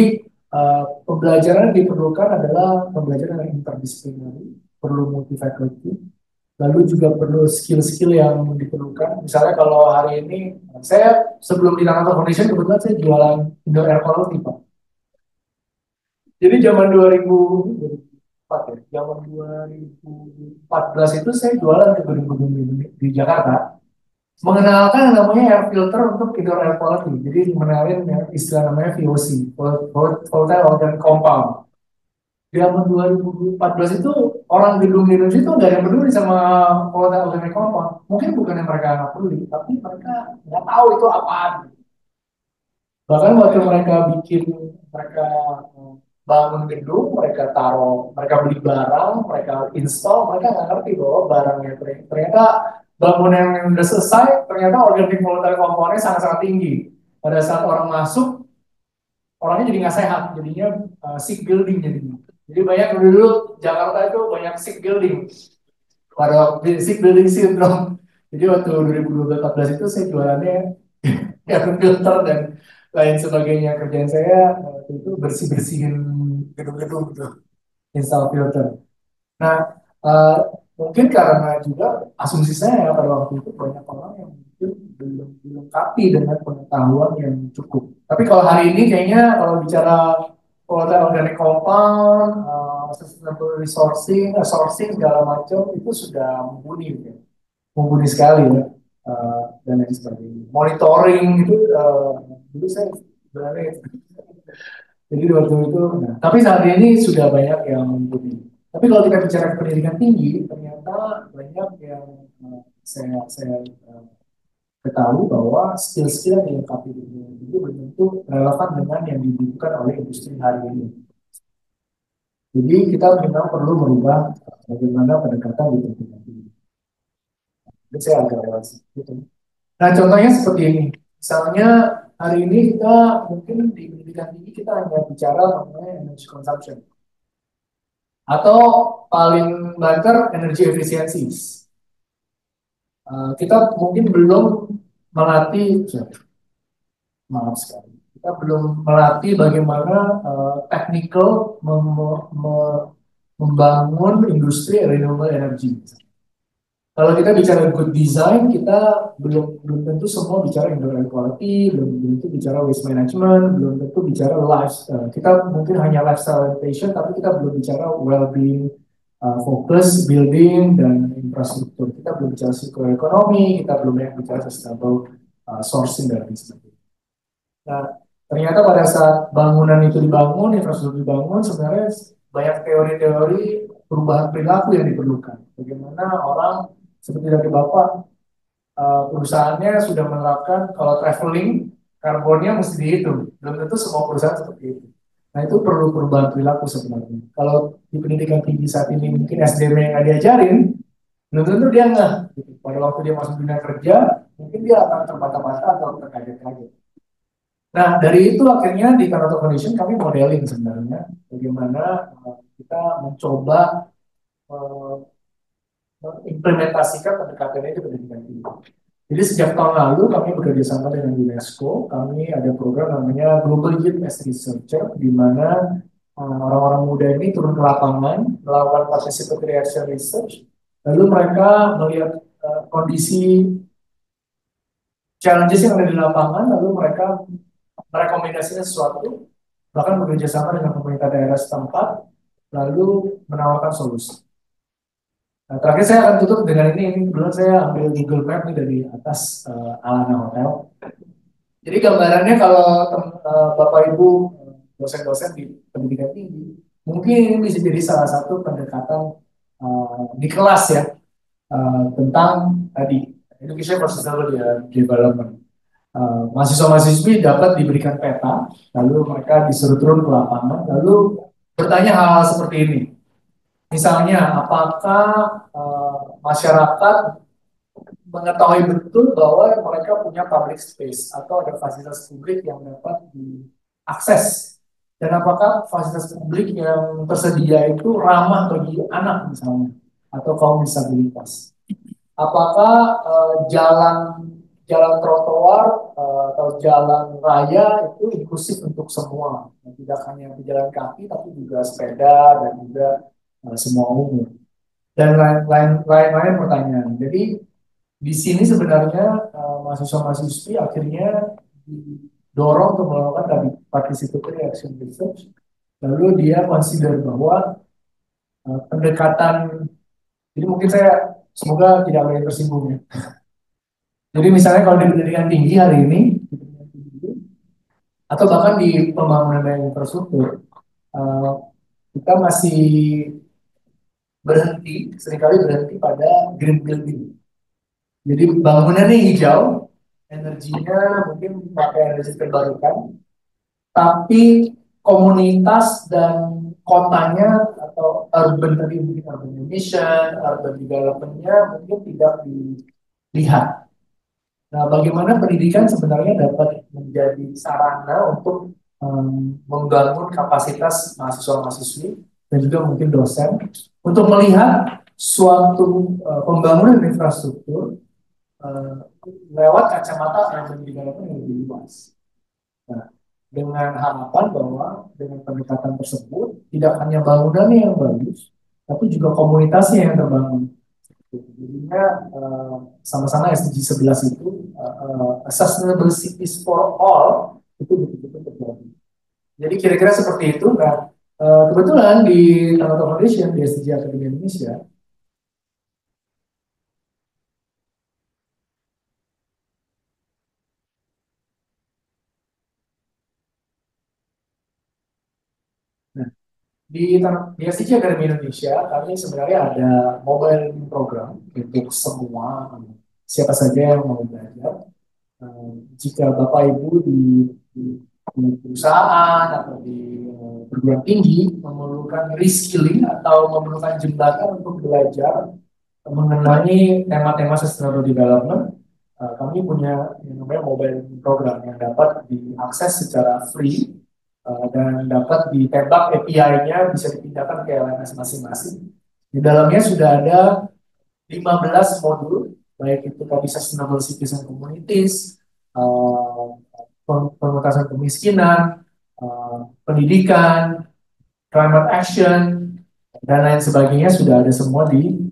pembelajaran yang diperlukan adalah pembelajaran yang interdisipliner, perlu multi faculty, lalu juga perlu skill-skill yang diperlukan. Misalnya kalau hari ini saya sebelum di Nanato Foundation kebetulan saya jualan indoor air quality, Pak. Jadi zaman 2004 ya, zaman 2014 itu saya jualan ke gedung-gedung di Jakarta, mengenalkan yang namanya air filter untuk indoor air quality. Jadi mengenalin istilah namanya VOC, Volatile Organic Compound. Di tahun 2014 itu orang gedung di Indonesia itu nggak ada yang peduli sama Volatile Organic Compound. Mungkin bukan yang mereka nggak peduli, tapi mereka nggak tahu itu apaan. Bahkan waktu mereka bangun gedung, mereka beli barang, mereka install, mereka nggak ngerti bahwa barangnya ternyata bangunan yang udah selesai, ternyata organic volatile compoundnya sangat-sangat tinggi. Pada saat orang masuk, orangnya jadi nggak sehat, jadinya sick building jadinya. Jadi banyak dulu Jakarta itu banyak sick building, pada sick building syndrome. Jadi waktu 2014 itu saya jualannya air filter dan lain sebagainya. Kerjaan saya waktu itu bersih-bersihin gedung-gedung gitu, install filter. Nah, mungkin karena juga asumsi saya pada waktu itu banyak orang yang mungkin belum dilengkapi dengan pengetahuan yang cukup. Tapi kalau hari ini kayaknya kalau bicara volatile organic compound, sustainable resourcing, sourcing segala macam itu sudah mumpuni, ya. Mumpuni sekali ya, dan lain sebagainya. Monitoring itu dulu saya sebenarnya. Jadi waktu itu, nah, tapi saat ini sudah banyak yang mumpuni. Tapi kalau kita bicara pendidikan tinggi, ternyata banyak yang saya ketahui bahwa skill-skill yang dilengkapi itu belum tentu relevan dengan yang dibutuhkan oleh industri hari ini. Jadi kita memang perlu merubah bagaimana pendekatan di pendidikan tinggi. Jadi saya agak lewat gitu. Nah, contohnya seperti ini. Misalnya hari ini kita mungkin di pendidikan tinggi kita hanya bicara mengenai energy consumption. Atau paling banter energy efficiency. Kita mungkin belum melatih, maaf sekali, kita belum melatih bagaimana technical membangun industri renewable energy. Kalau kita bicara good design, kita belum tentu semua bicara indoor air quality, belum tentu bicara waste management, belum tentu bicara kita mungkin hanya lifestyle adaptation, tapi kita belum bicara well-being, fokus building dan infrastruktur. Kita belum bicara circular economy, kita belum bicara sustainable sourcing dan lain sebagainya. Nah, ternyata pada saat bangunan itu dibangun, infrastruktur dibangun, sebenarnya banyak teori-teori perubahan perilaku yang diperlukan. Bagaimana orang seperti dari Bapak, perusahaannya sudah menerapkan kalau traveling, karbonnya mesti dihitung. Belum tentu semua perusahaan seperti itu. Nah, itu perlu perubahan perilaku sebenarnya. Kalau di pendidikan tinggi saat ini mungkin SDM yang nggak diajarin, belum tentu dia nggak. Gitu. Pada waktu dia masuk dunia kerja, mungkin dia akan terbata-bata atau terkaget-kaget. Nah, dari itu akhirnya di Kanoto Foundation kami modeling sebenarnya bagaimana kita mencoba mengimplementasikan pendekatan itu ke pendidikan tinggi. Jadi sejak tahun lalu kami bekerja sama dengan UNESCO, kami ada program namanya Global Youth as Researcher, di mana orang-orang muda ini turun ke lapangan, melakukan participatory action research, lalu mereka melihat kondisi challenges yang ada di lapangan, lalu mereka merekomendasikan sesuatu, bahkan bekerja sama dengan pemerintah daerah setempat, lalu menawarkan solusi. Nah, terakhir saya akan tutup dengan ini kebetulan saya ambil Google Map nih dari atas Alana Hotel. Jadi gambarannya kalau Bapak Ibu dosen-dosen di pendidikan tinggi, mungkin ini bisa jadi salah satu pendekatan di kelas ya tentang tadi education for sustainable development. Mahasiswa-mahasiswi dapat diberikan peta, lalu mereka disuruh turun ke lapangan, lalu bertanya hal-hal seperti ini. Misalnya, apakah masyarakat mengetahui betul bahwa mereka punya public space atau ada fasilitas publik yang dapat diakses? Dan apakah fasilitas publik yang tersedia itu ramah bagi anak misalnya, atau kaum disabilitas? Apakah jalan trotoar atau jalan raya itu inklusif untuk semua, tidak hanya pejalan kaki tapi juga sepeda dan juga semua umur dan lain-lain pertanyaan. Jadi di sini sebenarnya mahasiswa-mahasiswi akhirnya didorong untuk melakukan tadi participatory action research, lalu dia consider bahwa pendekatan, jadi mungkin saya semoga tidak ada yang tersinggung ya. Jadi misalnya kalau di pendidikan tinggi hari ini atau bahkan di pembangunan infrastruktur kita masih seringkali berhenti pada green building. Jadi bangunannya hijau, energinya mungkin pakai energi terbarukan, tapi komunitas dan kotanya atau urban tadi mungkin urban emission, urban development-nya mungkin tidak dilihat. Nah, bagaimana pendidikan sebenarnya dapat menjadi sarana untuk membangun kapasitas mahasiswa-mahasiswi dan juga mungkin dosen untuk melihat suatu pembangunan infrastruktur lewat kacamata urban development yang lebih luas. Nah, dengan harapan bahwa dengan pendekatan tersebut tidak hanya bangunannya yang bagus, tapi juga komunitasnya yang terbangun. Jadinya sama-sama SDG 11 itu sustainable cities for all itu betul-betul terjadi. Jadi kira-kira seperti itu. Nah, kebetulan di Kanoto Foundation di SDG Akademi Indonesia di SDG Akademi Indonesia kami sebenarnya ada mobile program untuk semua siapa saja yang mau belajar. Jika Bapak Ibu di perusahaan atau di perguruan tinggi memerlukan reskilling atau memerlukan jembatan untuk belajar mengenai tema-tema sustainable development, kami punya yang namanya mobile program yang dapat diakses secara free dan dapat ditembak API-nya bisa dipindahkan ke LMS masing-masing. Di dalamnya sudah ada 15 modul baik itu tadi sustainable citizen communities, pengentasan kemiskinan, pendidikan, climate action, dan lain sebagainya sudah ada semua di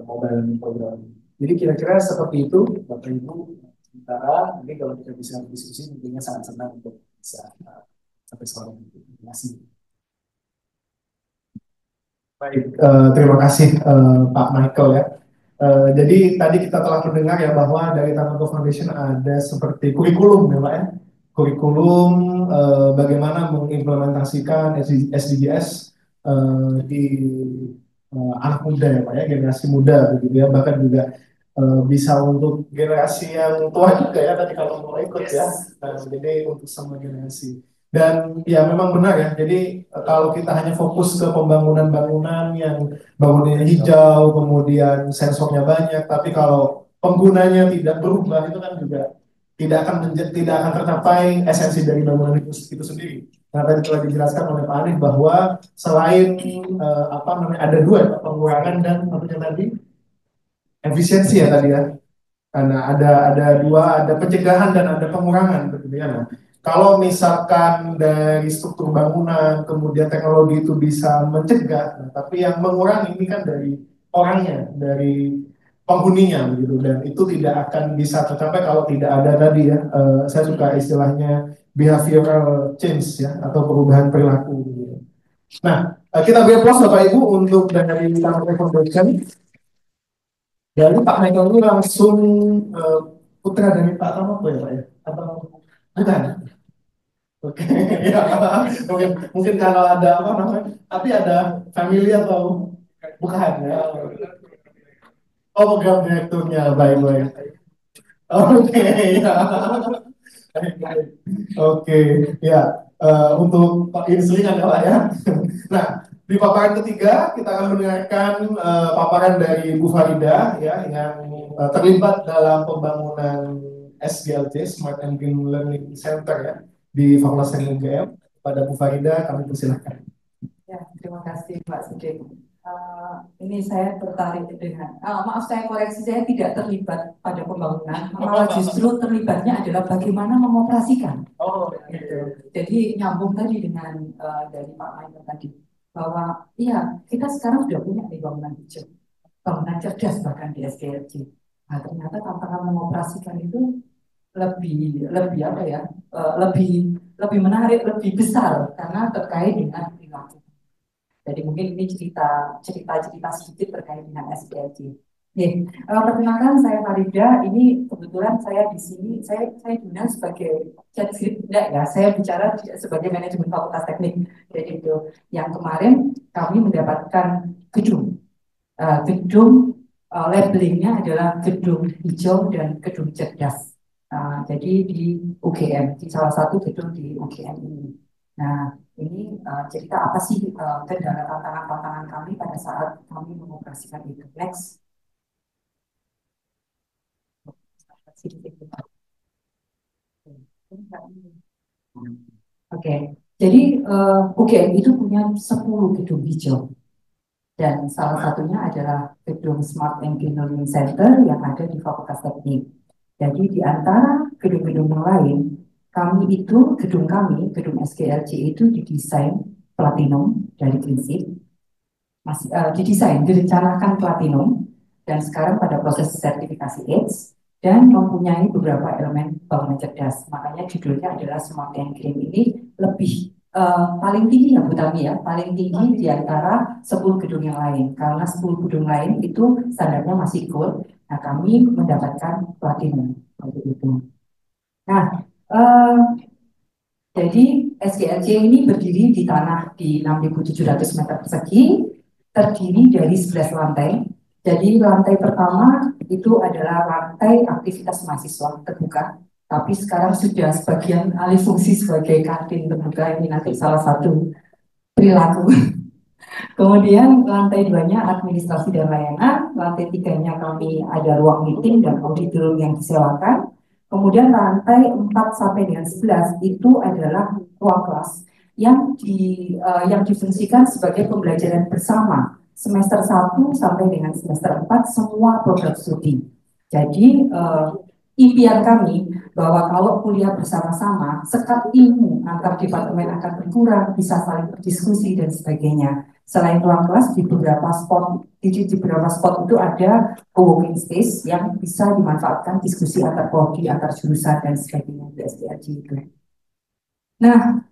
mobile learning program. Jadi kira-kira seperti itu, Bapak Ibu. Sementara nanti kalau kita bisa diskusi, tentunya sangat senang untuk bisa sampai sore ini. Terima kasih. Baik, terima kasih Pak Michael ya. Jadi tadi kita telah mendengar ya bahwa dari Tanoto Foundation ada seperti kurikulum ya Pak ya. Kurikulum bagaimana mengimplementasikan SDGs di anak muda ya Pak ya, generasi muda begitu ya. Bahkan juga bisa untuk generasi yang tua juga ya tadi kalau mau ikut ya. Jadi untuk semua generasi. Dan ya memang benar ya, jadi kalau kita hanya fokus ke pembangunan bangunan yang bangunannya hijau, kemudian sensornya banyak, tapi kalau penggunanya tidak berubah itu kan juga tidak akan tercapai esensi dari bangunan itu sendiri. Nah tadi telah dijelaskan oleh Pak Anif bahwa selain apa namanya ada dua ya, pengurangan dan apa yang tadi efisiensi ya tadi ya. Karena ada dua, ada pencegahan dan ada pengurangan begitu ya. Nah, kalau misalkan dari struktur bangunan, kemudian teknologi itu bisa mencegah, nah, tapi yang mengurangi ini kan dari orangnya, dari penghuninya begitu, dan itu tidak akan bisa tercapai kalau tidak ada tadi ya. Saya suka istilahnya behavioral change ya, atau perubahan perilaku. Gitu. Nah, kita beri aplaus Bapak Ibu untuk dari Taman Foundation. Jadi Pak Michael ini langsung putra dari Pak Tamopo ya Pak ya? Atau bukan? Oke, ya. Mungkin kalau ada apa namanya, tapi ada family atau bukan ya? Oh, program direkturnya, baik-baik. Oke, ya. Baik-baik. Oke, ya. Untuk Pak ini selingan ya Pak ya. Nah, di paparan ketiga kita akan mendengarkan paparan dari Bu Farida ya yang terlibat dalam pembangunan SGLC Smart and Green Learning Center ya di Fakultas Teknik UGM. Pada Bu Farida kami persilahkan. Ya, terima kasih Pak Sudik. Ini saya tertarik dengan, maaf saya koreksi, saya tidak terlibat pada pembangunan, malah justru terlibatnya adalah bagaimana mengoperasikan. Oh, gitu. Jadi nyambung tadi dengan dari Pak Michael tadi, bahwa iya kita sekarang sudah punya di bangunan hijau, bangunan cerdas bahkan di SGLC. Nah, ternyata tantangan mengoperasikan itu lebih apa ya, lebih menarik, lebih besar karena terkait dengan perilaku. Jadi mungkin ini cerita sedikit terkait dengan SPLC. Perkenalkan saya Farida. Ini kebetulan saya di sini saya diundang sebagai tidak ya. Saya bicara sebagai manajemen Fakultas Teknik. Jadi itu yang kemarin kami mendapatkan gedung. Labelingnya adalah gedung hijau dan gedung cerdas. Jadi di UGM, di salah satu gedung di UGM ini. Nah, ini cerita apa sih kendala tantangan kami pada saat kami mengoperasikan itu. Next. Oke, jadi UGM itu punya 10 gedung hijau. Dan salah satunya adalah gedung Smart and Green Learning Center yang ada di Fakultas Teknik. Jadi di antara gedung-gedung yang lain, gedung SGLC itu didesain platinum dari prinsip, direncanakan platinum, dan sekarang pada proses sertifikasi EDGE, dan mempunyai beberapa elemen bangunan cerdas. Makanya judulnya adalah Smart and Green. Ini lebih paling tinggi ya Bu Tami ya, paling tinggi di antara 10 gedung yang lain. Karena 10 gedung lain itu standarnya masih gold. Nah, kami mendapatkan platinum itu. Nah, jadi SGLC ini berdiri di tanah di 6.700 meter persegi, terdiri dari 11 lantai. Jadi lantai pertama itu adalah lantai aktivitas mahasiswa terbuka, tapi sekarang sudah sebagian alih fungsi sebagai kantin terbuka. Ini nanti salah satu perilaku. Kemudian lantai 2-nya administrasi dan layanan, lantai 3-nya kami ada ruang meeting dan auditorium yang disewakan. Kemudian lantai 4 sampai dengan 11 itu adalah ruang kelas yang difungsikan sebagai pembelajaran bersama semester 1 sampai dengan semester 4 semua program studi. Jadi impian kami bahwa kalau kuliah bersama-sama, sekat ilmu antar departemen akan berkurang, bisa saling berdiskusi dan sebagainya. Selain ruang kelas, di beberapa spot itu ada co-working space yang bisa dimanfaatkan diskusi antar prodi, antar jurusan dan sebagainya di SDRJ itu. Nah,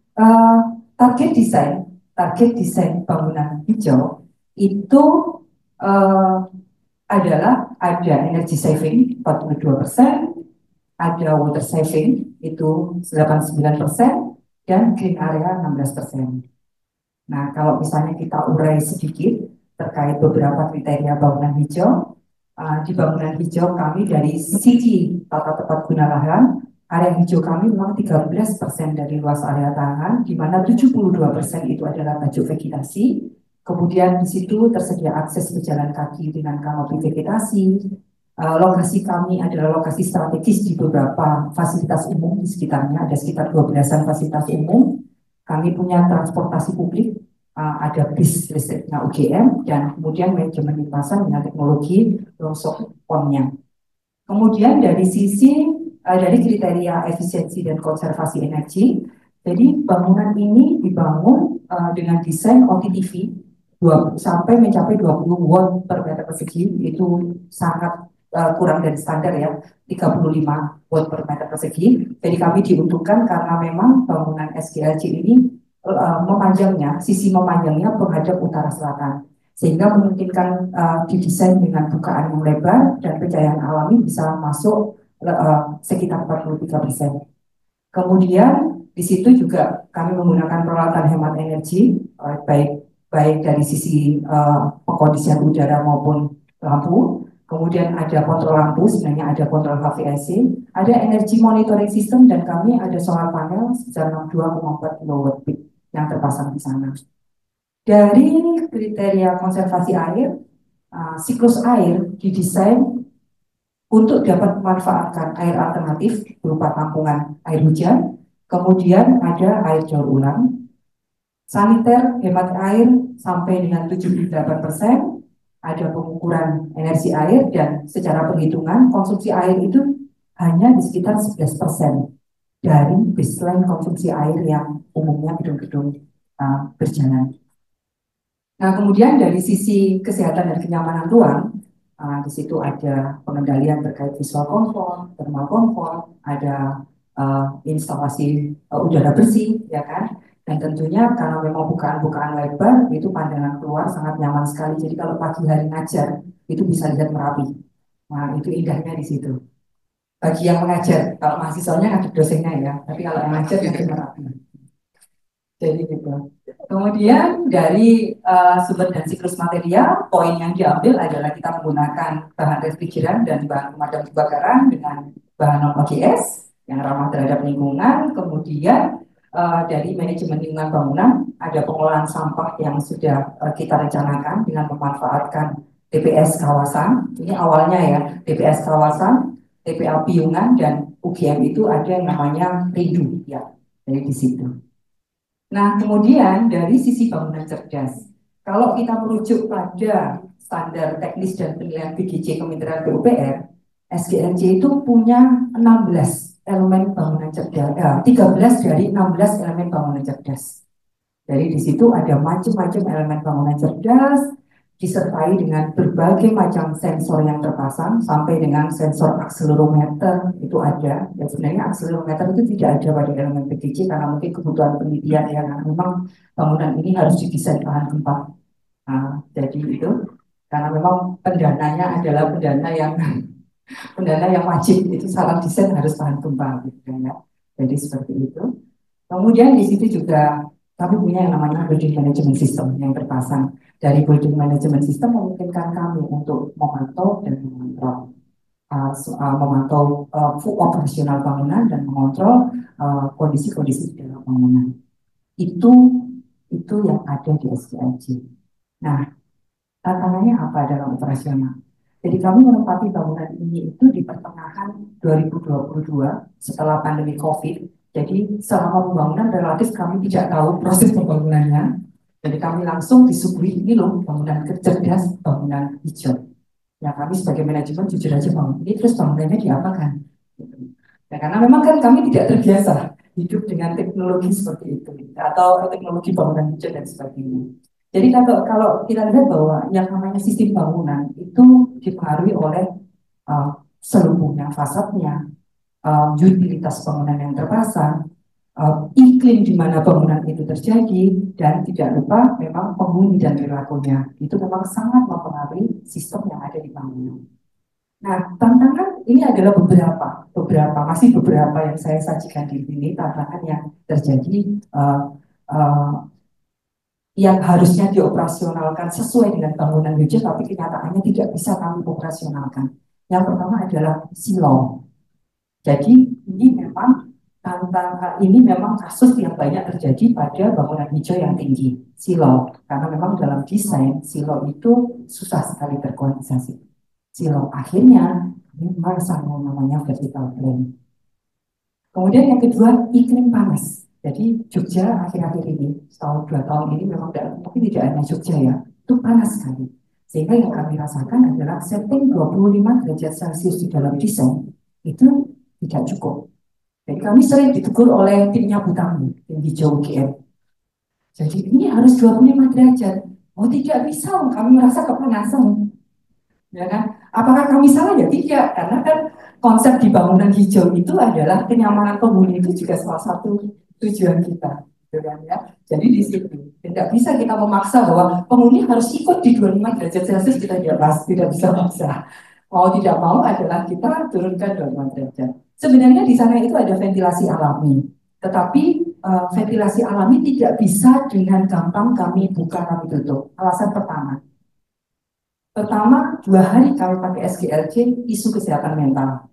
target desain bangunan hijau itu adalah ada energy saving 42%, ada water saving itu 89%, dan green area 16%. Nah, kalau misalnya kita urai sedikit terkait beberapa kriteria bangunan hijau, di bangunan hijau kami dari sisi tata tempat guna lahan, area hijau kami memang 13% dari luas area tanah, di mana 72% itu adalah tajuk vegetasi. Kemudian di situ tersedia akses pejalan kaki dengan kanopi vegetasi. Lokasi kami adalah lokasi strategis di beberapa fasilitas umum di sekitarnya, ada sekitar 12-an fasilitas umum. Kami punya transportasi publik, ada bis listriknya UGM, dan kemudian manajemen limpasan dengan teknologi longsor ponnya. Kemudian dari sisi dari kriteria efisiensi dan konservasi energi, jadi bangunan ini dibangun dengan desain OTTV sampai mencapai 20 watt per meter persegi, itu sangat kurang dari standar ya, 35 watt per meter persegi. Jadi kami diuntungkan karena memang bangunan SGLJ ini sisi memanjangnya menghadap utara selatan, sehingga memungkinkan didesain dengan bukaan yang lebar dan pencahayaan alami bisa masuk sekitar 43%. Kemudian di situ juga kami menggunakan peralatan hemat energi, baik dari sisi pengkondisian udara maupun lampu. Kemudian ada kontrol lampu, sebenarnya ada kontrol HVAC, ada energi monitoring system, dan kami ada solar panel sebesar 62,4 kW yang terpasang di sana. Dari kriteria konservasi air, siklus air didesain untuk dapat memanfaatkan air alternatif berupa tampungan air hujan, kemudian ada air daur ulang, saniter, hemat air sampai dengan 78%, ada pengukuran energi air, dan secara perhitungan konsumsi air itu hanya di sekitar 11% dari baseline konsumsi air yang umumnya gedung-gedung berjalan. Nah, kemudian dari sisi kesehatan dan kenyamanan ruang, di situ ada pengendalian terkait visual comfort, thermal comfort, ada instalasi udara bersih, ya kan? Dan tentunya karena memang bukaan-bukaan lebar, itu pandangan keluar sangat nyaman sekali. Jadi kalau pagi hari ngajar, itu bisa lihat Merapi. Nah, itu indahnya di situ. Bagi yang mengajar, kalau mahasiswanya ada dosennya ya, tapi kalau yang ngajar itu Merapi. Jadi gitu. Kemudian dari sumber dan siklus material, poin yang diambil adalah kita menggunakan bahan refrigeran dan bahan pemadam kebakaran dengan bahan non-OGS yang ramah terhadap lingkungan. Kemudian dari manajemen lingkungan bangunan, ada pengolahan sampah yang sudah kita rencanakan dengan memanfaatkan TPS kawasan. Ini awalnya ya, TPS kawasan, TPA Piungan, dan UGM itu ada yang namanya Rindu ya, dari di situ. Nah, kemudian dari sisi bangunan cerdas, kalau kita merujuk pada standar teknis dan penilaian PGC Kementerian PUPR, SGLJ itu punya 16 elemen bangunan cerdas, 13 dari 16 elemen bangunan cerdas. Jadi di situ ada macam-macam elemen bangunan cerdas, disertai dengan berbagai macam sensor yang terpasang, sampai dengan sensor akselerometer itu ada. Dan sebenarnya akselerometer itu tidak ada pada elemen PGC karena mungkin kebutuhan penelitian ya, karena memang bangunan ini harus didesain tahan gempa. Nah, jadi itu karena memang pendananya adalah pendana yang wajib, itu salah desain harus tahan gempa gitu ya. Jadi seperti itu. Kemudian di situ juga kami punya yang namanya building management system yang terpasang. Dari building management system memungkinkan kami untuk memantau dan memantau operasional bangunan dan mengontrol kondisi-kondisi di dalam bangunan. Itu yang ada di SGLJ. Nah, tantangannya apa dalam operasional? Jadi kami menempati bangunan ini itu di pertengahan 2022 setelah pandemi COVID. Jadi selama pembangunan relatif kami tidak tahu proses pembangunannya. Jadi kami langsung disuguhi ini loh bangunan cerdas, bangunan hijau. Ya kami sebagai manajemen jujur aja Bang, ini terus bangunannya diapakan? Gitu. Ya, karena memang kan kami tidak terbiasa hidup dengan teknologi seperti itu atau teknologi bangunan hijau dan sebagainya. Jadi kalau kita lihat bahwa yang namanya sistem bangunan itu dipengaruhi oleh uh, seluruhnya fasadnya, utilitas bangunan yang terpasang, iklim di mana bangunan itu terjadi, dan tidak lupa memang penghuni dan perilakunya. Itu memang sangat mempengaruhi sistem yang ada di bangunan. Nah, tantangan ini adalah masih beberapa yang saya sajikan di sini, tantangan yang terjadi uh, uh, yang harusnya dioperasionalkan sesuai dengan bangunan hijau, tapi kenyataannya tidak bisa kami operasionalkan. Yang pertama adalah silau. Jadi ini memang kasus yang banyak terjadi pada bangunan hijau yang tinggi, silau. Karena memang dalam desain silau itu susah sekali terkuantisasi. Silau akhirnya memang sama namanya vertical plane. Kemudian yang kedua, iklim panas. Jadi Jogja akhir-akhir ini, setahun 2 tahun ini memang tapi tidak hanya Jogja ya, itu panas sekali. Sehingga yang kami rasakan adalah setting 25 derajat Celcius di dalam desain itu tidak cukup. Jadi kami sering ditegur oleh timnya Butami, tim hijau UGM. Jadi ini harus 25 derajat. Oh tidak bisa, kami merasa kepanasan. Ya kan? Apakah kami salah? Ya tidak, karena kan konsep di bangunan hijau itu adalah kenyamanan penghuni itu juga salah satu tujuan kita. Gitu kan, ya? Jadi di situ tidak bisa kita memaksa bahwa penghuni harus ikut di 25 derajat Celcius, kita tidak bisa maksa. Mau tidak mau adalah kita turunkan 25 derajat. Sebenarnya di sana itu ada ventilasi alami, tetapi ventilasi alami tidak bisa dengan gampang kami buka, kami tutup. Alasan pertama 2 hari kami pakai SGLC, isu kesehatan mental.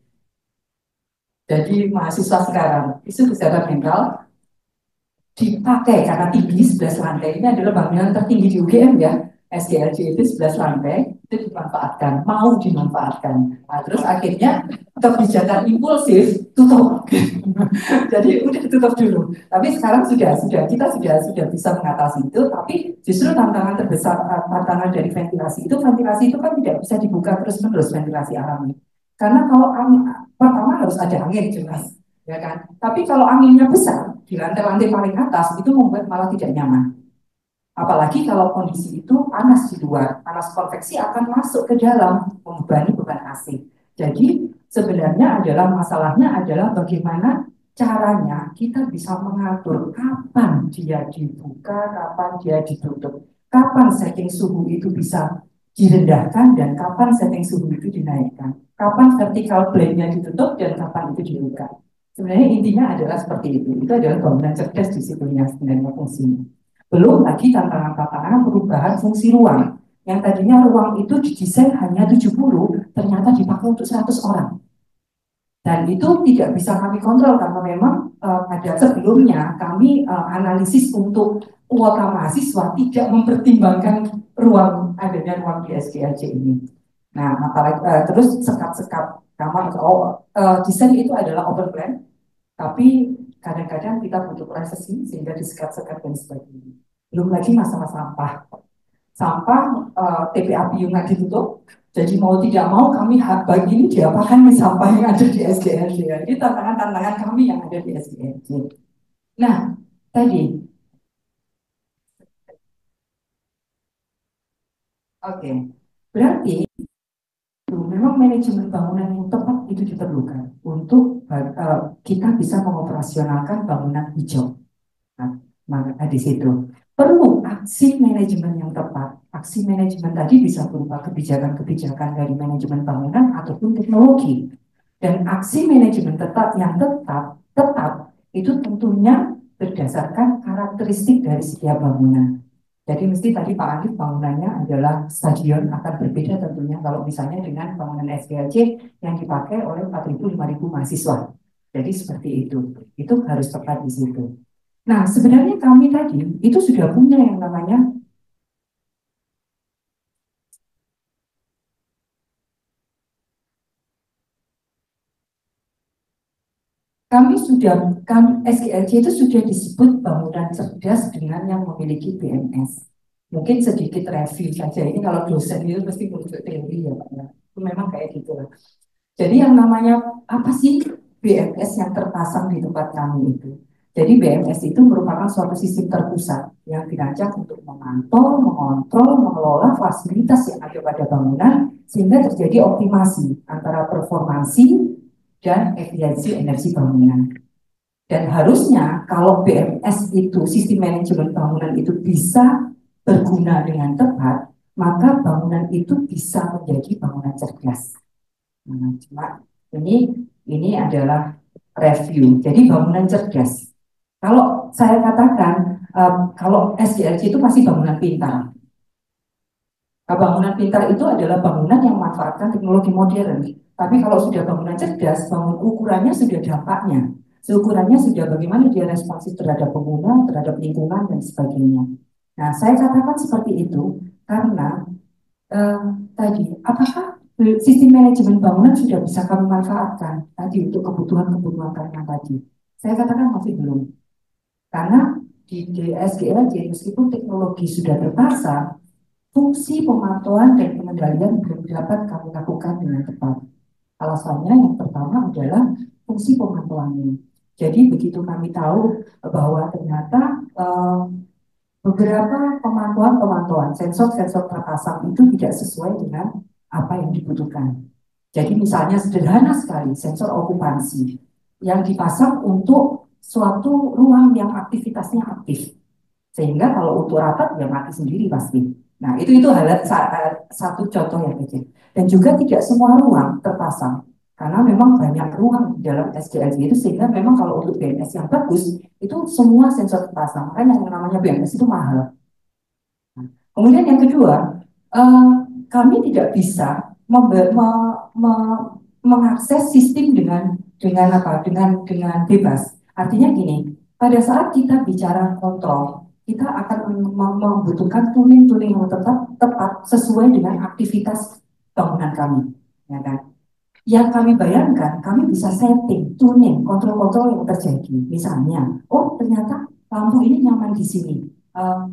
Jadi mahasiswa sekarang, isu kesehatan mental dipakai karena tinggi 11 lantai. Ini adalah bangunan tertinggi di UGM ya. SGLC itu 11 lantai, itu dimanfaatkan, mau dimanfaatkan. Nah, terus akhirnya kebijakan impulsif tutup. Jadi udah tutup dulu. Tapi sekarang kita sudah bisa mengatasi itu. Tapi justru tantangan terbesar, tantangan dari ventilasi itu kan tidak bisa dibuka terus-menerus ventilasi alami. Karena kalau angin, pertama harus ada angin jelas, ya kan. Tapi kalau anginnya besar di lantai-lantai paling atas itu membuat malah tidak nyaman. Apalagi kalau kondisi itu panas di luar, panas konveksi akan masuk ke dalam, membebani beban AC. Jadi sebenarnya masalahnya adalah bagaimana caranya kita bisa mengatur kapan dia dibuka, kapan dia ditutup, kapan setting suhu itu bisa direndahkan dan kapan setting suhu itu dinaikkan, kapan vertical plane-nya ditutup dan kapan itu dibuka. Sebenarnya intinya adalah seperti itu. Itu adalah bangunan cerdas disiplinnya sebenarnya fungsinya. Belum lagi tantangan-tantangan perubahan fungsi ruang. Yang tadinya ruang itu didesain hanya 70, ternyata dipakai untuk 100 orang. Dan itu tidak bisa kami kontrol karena memang pada sebelumnya kami analisis untuk kuota mahasiswa tidak mempertimbangkan adanya ruang di SGLC ini. Nah, apalagi terus sekat-sekat kamar, desain itu adalah open plan, tapi kadang-kadang kita butuh presisi sehingga disekat-sekat dan sebagainya. Belum lagi masalah sampah. Sampah TPA Piyungan ditutup, jadi mau tidak mau kami bagi ini diapakan di sampah yang ada di SGLC. Ini tantangan-tantangan kami yang ada di SGLC. Nah, tadi, oke, berarti memang manajemen bangunan yang tepat itu diperlukan untuk kita bisa mengoperasionalkan bangunan hijau. Nah, maka di situ perlu aksi manajemen yang tepat. Aksi manajemen tadi bisa berupa kebijakan-kebijakan dari manajemen bangunan ataupun teknologi. Dan aksi manajemen tetap itu tentunya berdasarkan karakteristik dari setiap bangunan. Jadi mesti tadi Pak Alif bangunannya adalah stadion akan berbeda tentunya kalau misalnya dengan bangunan SGLC yang dipakai oleh 4.000-5.000 mahasiswa. Jadi seperti itu. Itu harus tepat di situ. Nah, sebenarnya kami tadi itu sudah punya yang namanya SGLC itu sudah disebut bangunan cerdas dengan yang memiliki BMS. Mungkin sedikit review saja. Ini kalau dosen itu pasti merujuk teori ya Pak ya. Itu memang kayak gitu lah. Jadi yang namanya apa sih BMS yang terpasang di tempat kami itu? Jadi BMS itu merupakan suatu sistem terpusat yang dirancang untuk memantau, mengontrol, mengelola fasilitas yang ada pada bangunan sehingga terjadi optimasi antara performansi dan efisiensi energi bangunan. Dan harusnya kalau BMS itu, sistem manajemen bangunan itu bisa berguna dengan tepat, maka bangunan itu bisa menjadi bangunan cerdas. Nah, cuma ini adalah review. Jadi bangunan cerdas. Kalau saya katakan, kalau SDLC itu pasti bangunan pintar. Bangunan pintar itu adalah bangunan yang memanfaatkan teknologi modern. Tapi kalau sudah bangunan cerdas, ukurannya sudah dampaknya. Seukurannya sudah bagaimana dia responsif terhadap pengguna, terhadap lingkungan, dan sebagainya. Nah, saya katakan seperti itu karena eh, tadi, apakah sistem manajemen bangunan sudah bisa kami manfaatkan tadi untuk kebutuhan-kebutuhan kalian tadi? Saya katakan masih belum. Karena di DSGLJ meskipun teknologi sudah terpasang, fungsi pemantauan dan pengendalian belum dapat kami lakukan dengan tepat. Alasannya yang pertama adalah fungsi pemantauannya. Jadi begitu kami tahu bahwa ternyata beberapa pemantauan sensor-sensor terpasang itu tidak sesuai dengan apa yang dibutuhkan. Jadi misalnya sederhana sekali sensor okupansi yang dipasang untuk suatu ruang yang aktivitasnya aktif. Sehingga kalau untuk rapat ya mati sendiri pasti. Nah itu satu contoh yang kecil. Dan juga tidak semua ruang terpasang. Karena memang banyak ruang di dalam SDLC itu sehingga memang kalau untuk BMS yang bagus itu semua sensor terpasang. Makanya yang namanya BMS itu mahal. Kemudian yang kedua, eh, kami tidak bisa mengakses sistem dengan bebas. Artinya gini, pada saat kita bicara kontrol, kita akan membutuhkan tuning-tuning yang tepat sesuai dengan aktivitas bangunan kami, ya kan? Yang kami bayangkan, kami bisa setting, tuning, kontrol-kontrol yang terjadi. Misalnya, oh ternyata lampu ini nyaman di sini,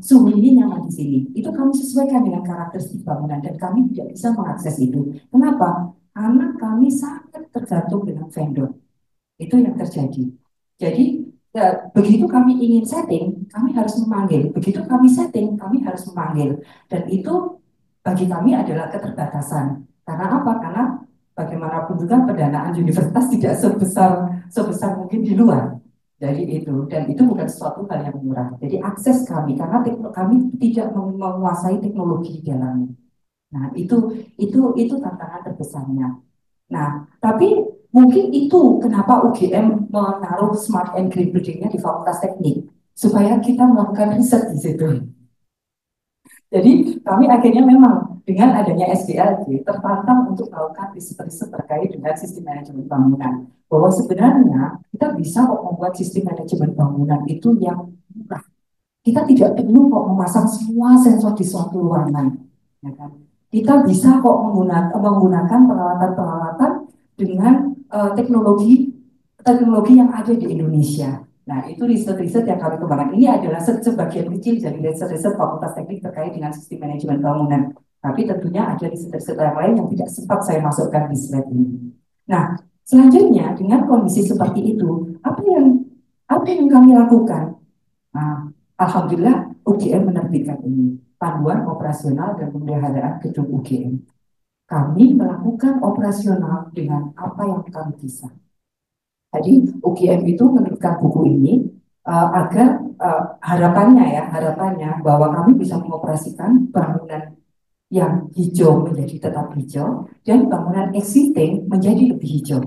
suhu ini nyaman di sini. Itu kami sesuaikan dengan karakteristik bangunan dan kami tidak bisa mengakses itu. Kenapa? Karena kami sangat tergantung dengan vendor. Itu yang terjadi. Jadi begitu kami ingin setting, kami harus memanggil. Begitu kami setting, kami harus memanggil. Dan itu bagi kami adalah keterbatasan. Karena apa? Karena bagaimanapun juga pendanaan universitas tidak sebesar mungkin di luar. Jadi itu, dan itu bukan sesuatu hal yang murah. Jadi akses kami, karena kami tidak menguasai teknologi di dalamnya. Nah, itu tantangan terbesarnya. Nah, tapi mungkin itu kenapa UGM menaruh Smart and Green Building-nya di Fakultas Teknik, supaya kita melakukan riset di situ. Jadi kami akhirnya memang dengan adanya SDLJ tertantang untuk melakukan riset-riset terkait dengan sistem manajemen bangunan. Bahwa sebenarnya kita bisa kok membuat sistem manajemen bangunan itu yang murah. Kita tidak perlu kok memasang semua sensor di suatu ruangan. Ya kan? Kita bisa kok menggunakan peralatan-peralatan dengan teknologi yang ada di Indonesia. Nah, itu riset-riset yang kami kembangkan. Ini adalah sebagian kecil dari riset-riset Fakultas Teknik terkait dengan sistem manajemen bangunan. Tapi tentunya ada riset-riset yang lain yang tidak sempat saya masukkan di slide ini. Nah, selanjutnya dengan kondisi seperti itu, apa yang kami lakukan? Nah, alhamdulillah UGM menerbitkan ini, Panduan Operasional dan Pemeliharaan Gedung UGM. Kami melakukan operasional dengan apa yang kami bisa. Jadi UGM itu menerbitkan buku ini agar harapannya bahwa kami bisa mengoperasikan bangunan yang hijau menjadi tetap hijau dan bangunan existing menjadi lebih hijau.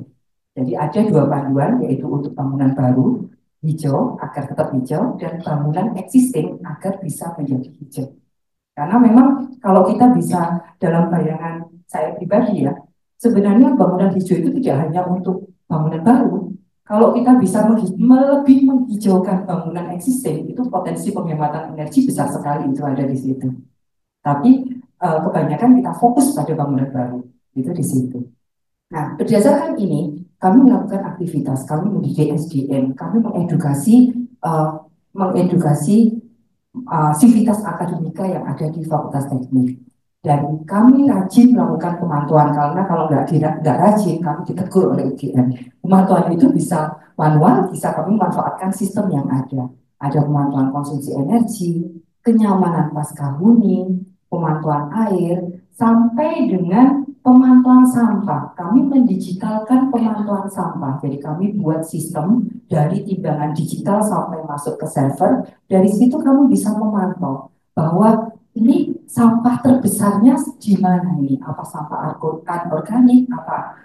Jadi ada dua panduan, yaitu untuk bangunan baru hijau agar tetap hijau dan bangunan existing agar bisa menjadi hijau. Karena memang kalau kita bisa dalam bayangan saya pribadi ya, sebenarnya bangunan hijau itu tidak hanya untuk bangunan baru. Kalau kita bisa lebih menghijaukan bangunan existing, itu potensi penghematan energi besar sekali itu ada di situ. Tapi kebanyakan kita fokus pada bangunan baru, itu di situ. Nah, berdasarkan ini, kami melakukan aktivitas, kami mendidik SDM, kami mengedukasi sivitas akademika yang ada di Fakultas Teknik. Dan kami rajin melakukan pemantauan karena kalau nggak rajin kami ditegur oleh UGM. Pemantauan itu bisa manual, bisa kami memanfaatkan sistem yang ada. Ada pemantauan konsumsi energi, kenyamanan pasca huni, pemantauan air, sampai dengan pemantauan sampah. Kami mendigitalkan pemantauan sampah. Jadi kami buat sistem dari timbangan digital sampai masuk ke server. Dari situ kamu bisa memantau bahwa ini sampah terbesarnya di mana ini? Apa sampah organik, apa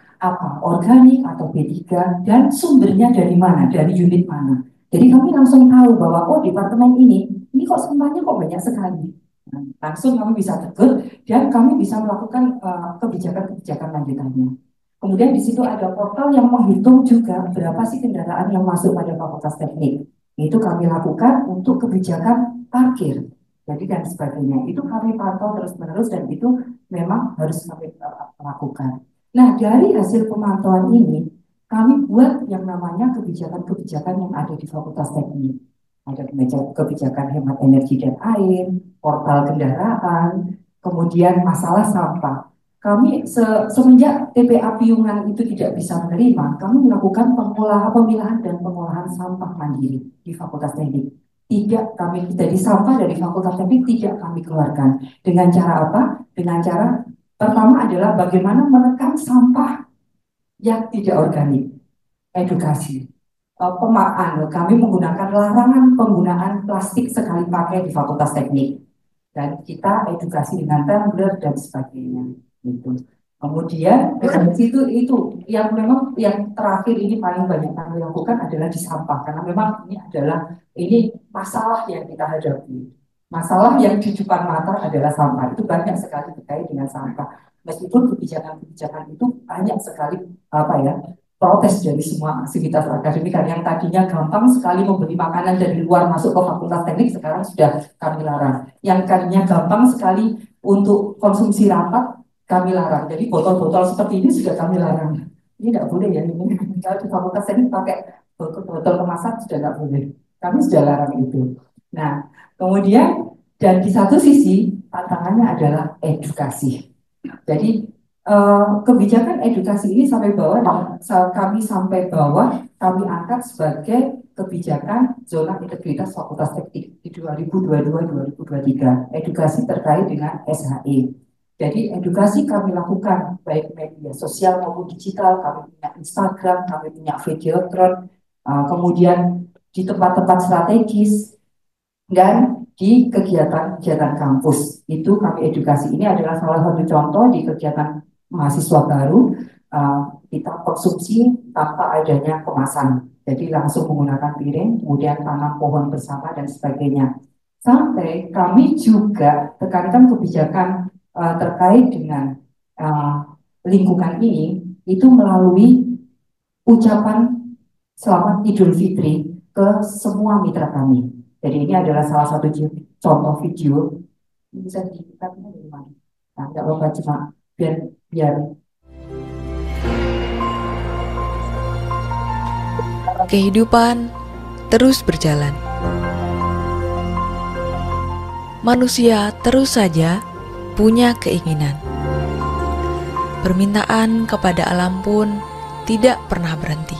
organik atau B3 dan sumbernya dari mana? Dari unit mana? Jadi kami langsung tahu bahwa oh departemen ini kok sampahnya kok banyak sekali. Nah, langsung kami bisa tegur dan kami bisa melakukan kebijakan-kebijakan lanjutannya. Kemudian di situ ada portal yang menghitung juga berapa sih kendaraan yang masuk pada Fakultas Teknik. Itu kami lakukan untuk kebijakan parkir. Jadi dan sebagainya itu kami pantau terus-menerus dan itu memang harus kami lakukan. Nah dari hasil pemantauan ini kami buat yang namanya kebijakan-kebijakan yang ada di Fakultas Teknik. Ada kebijakan hemat energi dan air, portal kendaraan, kemudian masalah sampah. Kami semenjak TPA Piungan itu tidak bisa menerima, kami melakukan pemilahan dan pengolahan sampah mandiri di Fakultas Teknik. Tidak kami jadi sampah dari Fakultas Teknik tidak kami keluarkan. Dengan cara apa? Dengan cara pertama adalah bagaimana menekan sampah yang tidak organik. Edukasi. Kami menggunakan larangan penggunaan plastik sekali pakai di Fakultas Teknik. Dan kita edukasi dengan tumbler dan sebagainya. Gitu. Kemudian dari situ itu yang memang yang terakhir ini paling banyak kami lakukan adalah di sampah karena memang ini masalah yang kita hadapi. Masalah yang di depan mata adalah sampah. Itu banyak sekali terkait dengan sampah. Meskipun kebijakan-kebijakan itu banyak sekali protes dari semua aktivitas akademik yang tadinya gampang sekali membeli makanan dari luar masuk ke Fakultas Teknik sekarang sudah kami larang. Yang tadinya gampang sekali untuk konsumsi rapat kami larang. Jadi botol-botol seperti ini sudah kami larang. Ini tidak boleh ya. Ini kalau di Fakultas ini pakai botol kemasan sudah tidak boleh. Kami sudah larang itu. Nah, kemudian dan di satu sisi tantangannya adalah edukasi. Jadi kebijakan edukasi ini sampai bawah kami angkat sebagai kebijakan zona integritas Fakultas Teknik di 2022-2023. Edukasi terkait dengan SHE. Jadi edukasi kami lakukan baik media sosial maupun digital, kami punya Instagram, kami punya Videotron, kemudian di tempat-tempat strategis dan di kegiatan-kegiatan kampus. Itu kami edukasi. Ini adalah salah satu contoh di kegiatan mahasiswa baru, kita konsumsi tanpa adanya kemasan. Jadi langsung menggunakan piring, kemudian tanam pohon bersama dan sebagainya. Sampai kami juga tekankan kebijakan terkait dengan lingkungan ini itu melalui ucapan selamat Idul Fitri ke semua mitra kami. Jadi ini adalah salah satu contoh video. Bisa dibuka dari mana? Nah, nggak apa-apa cuma biar. Kehidupan terus berjalan. Manusia terus saja punya keinginan. Permintaan kepada alam pun tidak pernah berhenti.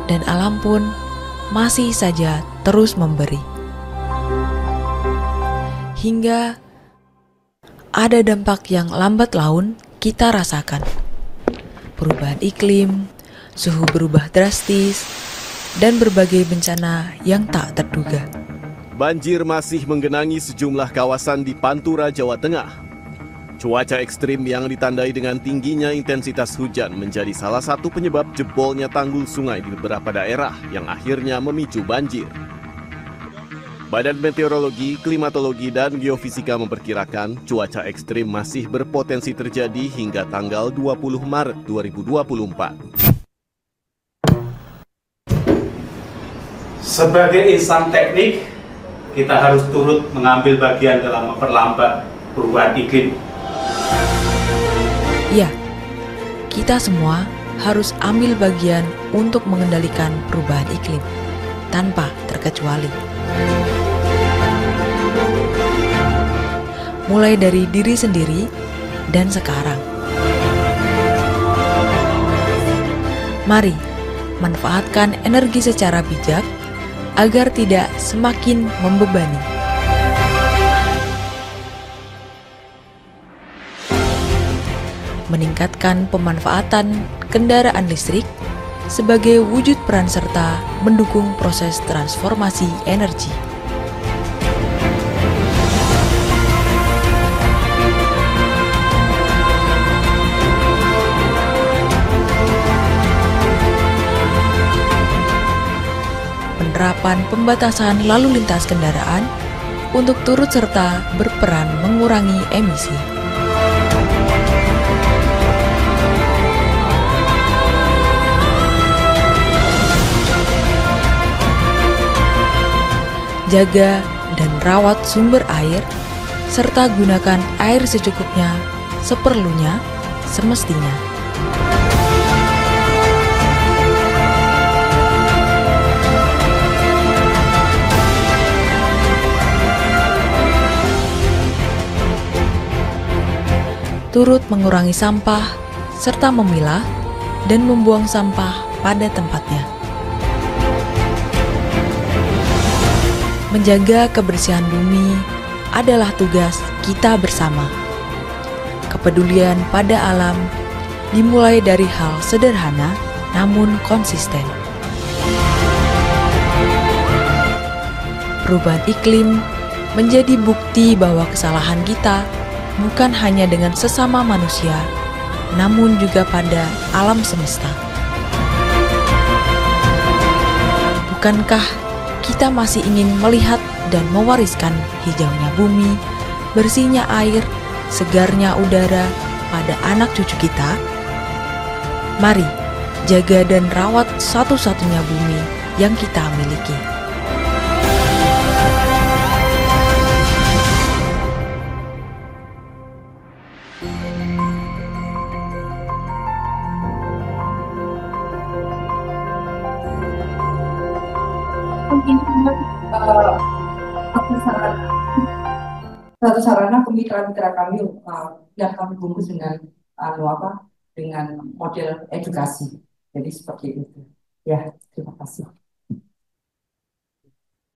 Dan alam pun masih saja terus memberi. Hingga ada dampak yang lambat laun kita rasakan. Perubahan iklim, suhu berubah drastis, dan berbagai bencana yang tak terduga. Banjir masih menggenangi sejumlah kawasan di Pantura, Jawa Tengah. Cuaca ekstrim yang ditandai dengan tingginya intensitas hujan menjadi salah satu penyebab jebolnya tanggul sungai di beberapa daerah yang akhirnya memicu banjir. Badan Meteorologi, Klimatologi, dan Geofisika memperkirakan cuaca ekstrim masih berpotensi terjadi hingga tanggal 20 Maret 2024. Sebagai insan teknik, kita harus turut mengambil bagian dalam memperlambat perubahan iklim. Ya, kita semua harus ambil bagian untuk mengendalikan perubahan iklim, tanpa terkecuali. mulai dari diri sendiri dan sekarang. Mari manfaatkan energi secara bijak agar tidak semakin membebani. Meningkatkan pemanfaatan kendaraan listrik sebagai wujud peran serta mendukung proses transformasi energi. Penerapan pembatasan lalu lintas kendaraan untuk turut serta berperan mengurangi emisi. Jaga dan rawat sumber air, serta gunakan air secukupnya, seperlunya, semestinya. Turut mengurangi sampah, serta memilah dan membuang sampah pada tempatnya. Menjaga kebersihan bumi adalah tugas kita bersama. Kepedulian pada alam dimulai dari hal sederhana namun konsisten. Perubahan iklim menjadi bukti bahwa kesalahan kita bukan hanya dengan sesama manusia, namun juga pada alam semesta. Bukankah kita masih ingin melihat dan mewariskan hijaunya bumi, bersihnya air, segarnya udara pada anak cucu kita? Mari jaga dan rawat satu-satunya bumi yang kita miliki. Ini satu sarana kemitra-mitra kami yang kami bungkus dengan dengan model edukasi. Jadi seperti itu. Ya, terima kasih.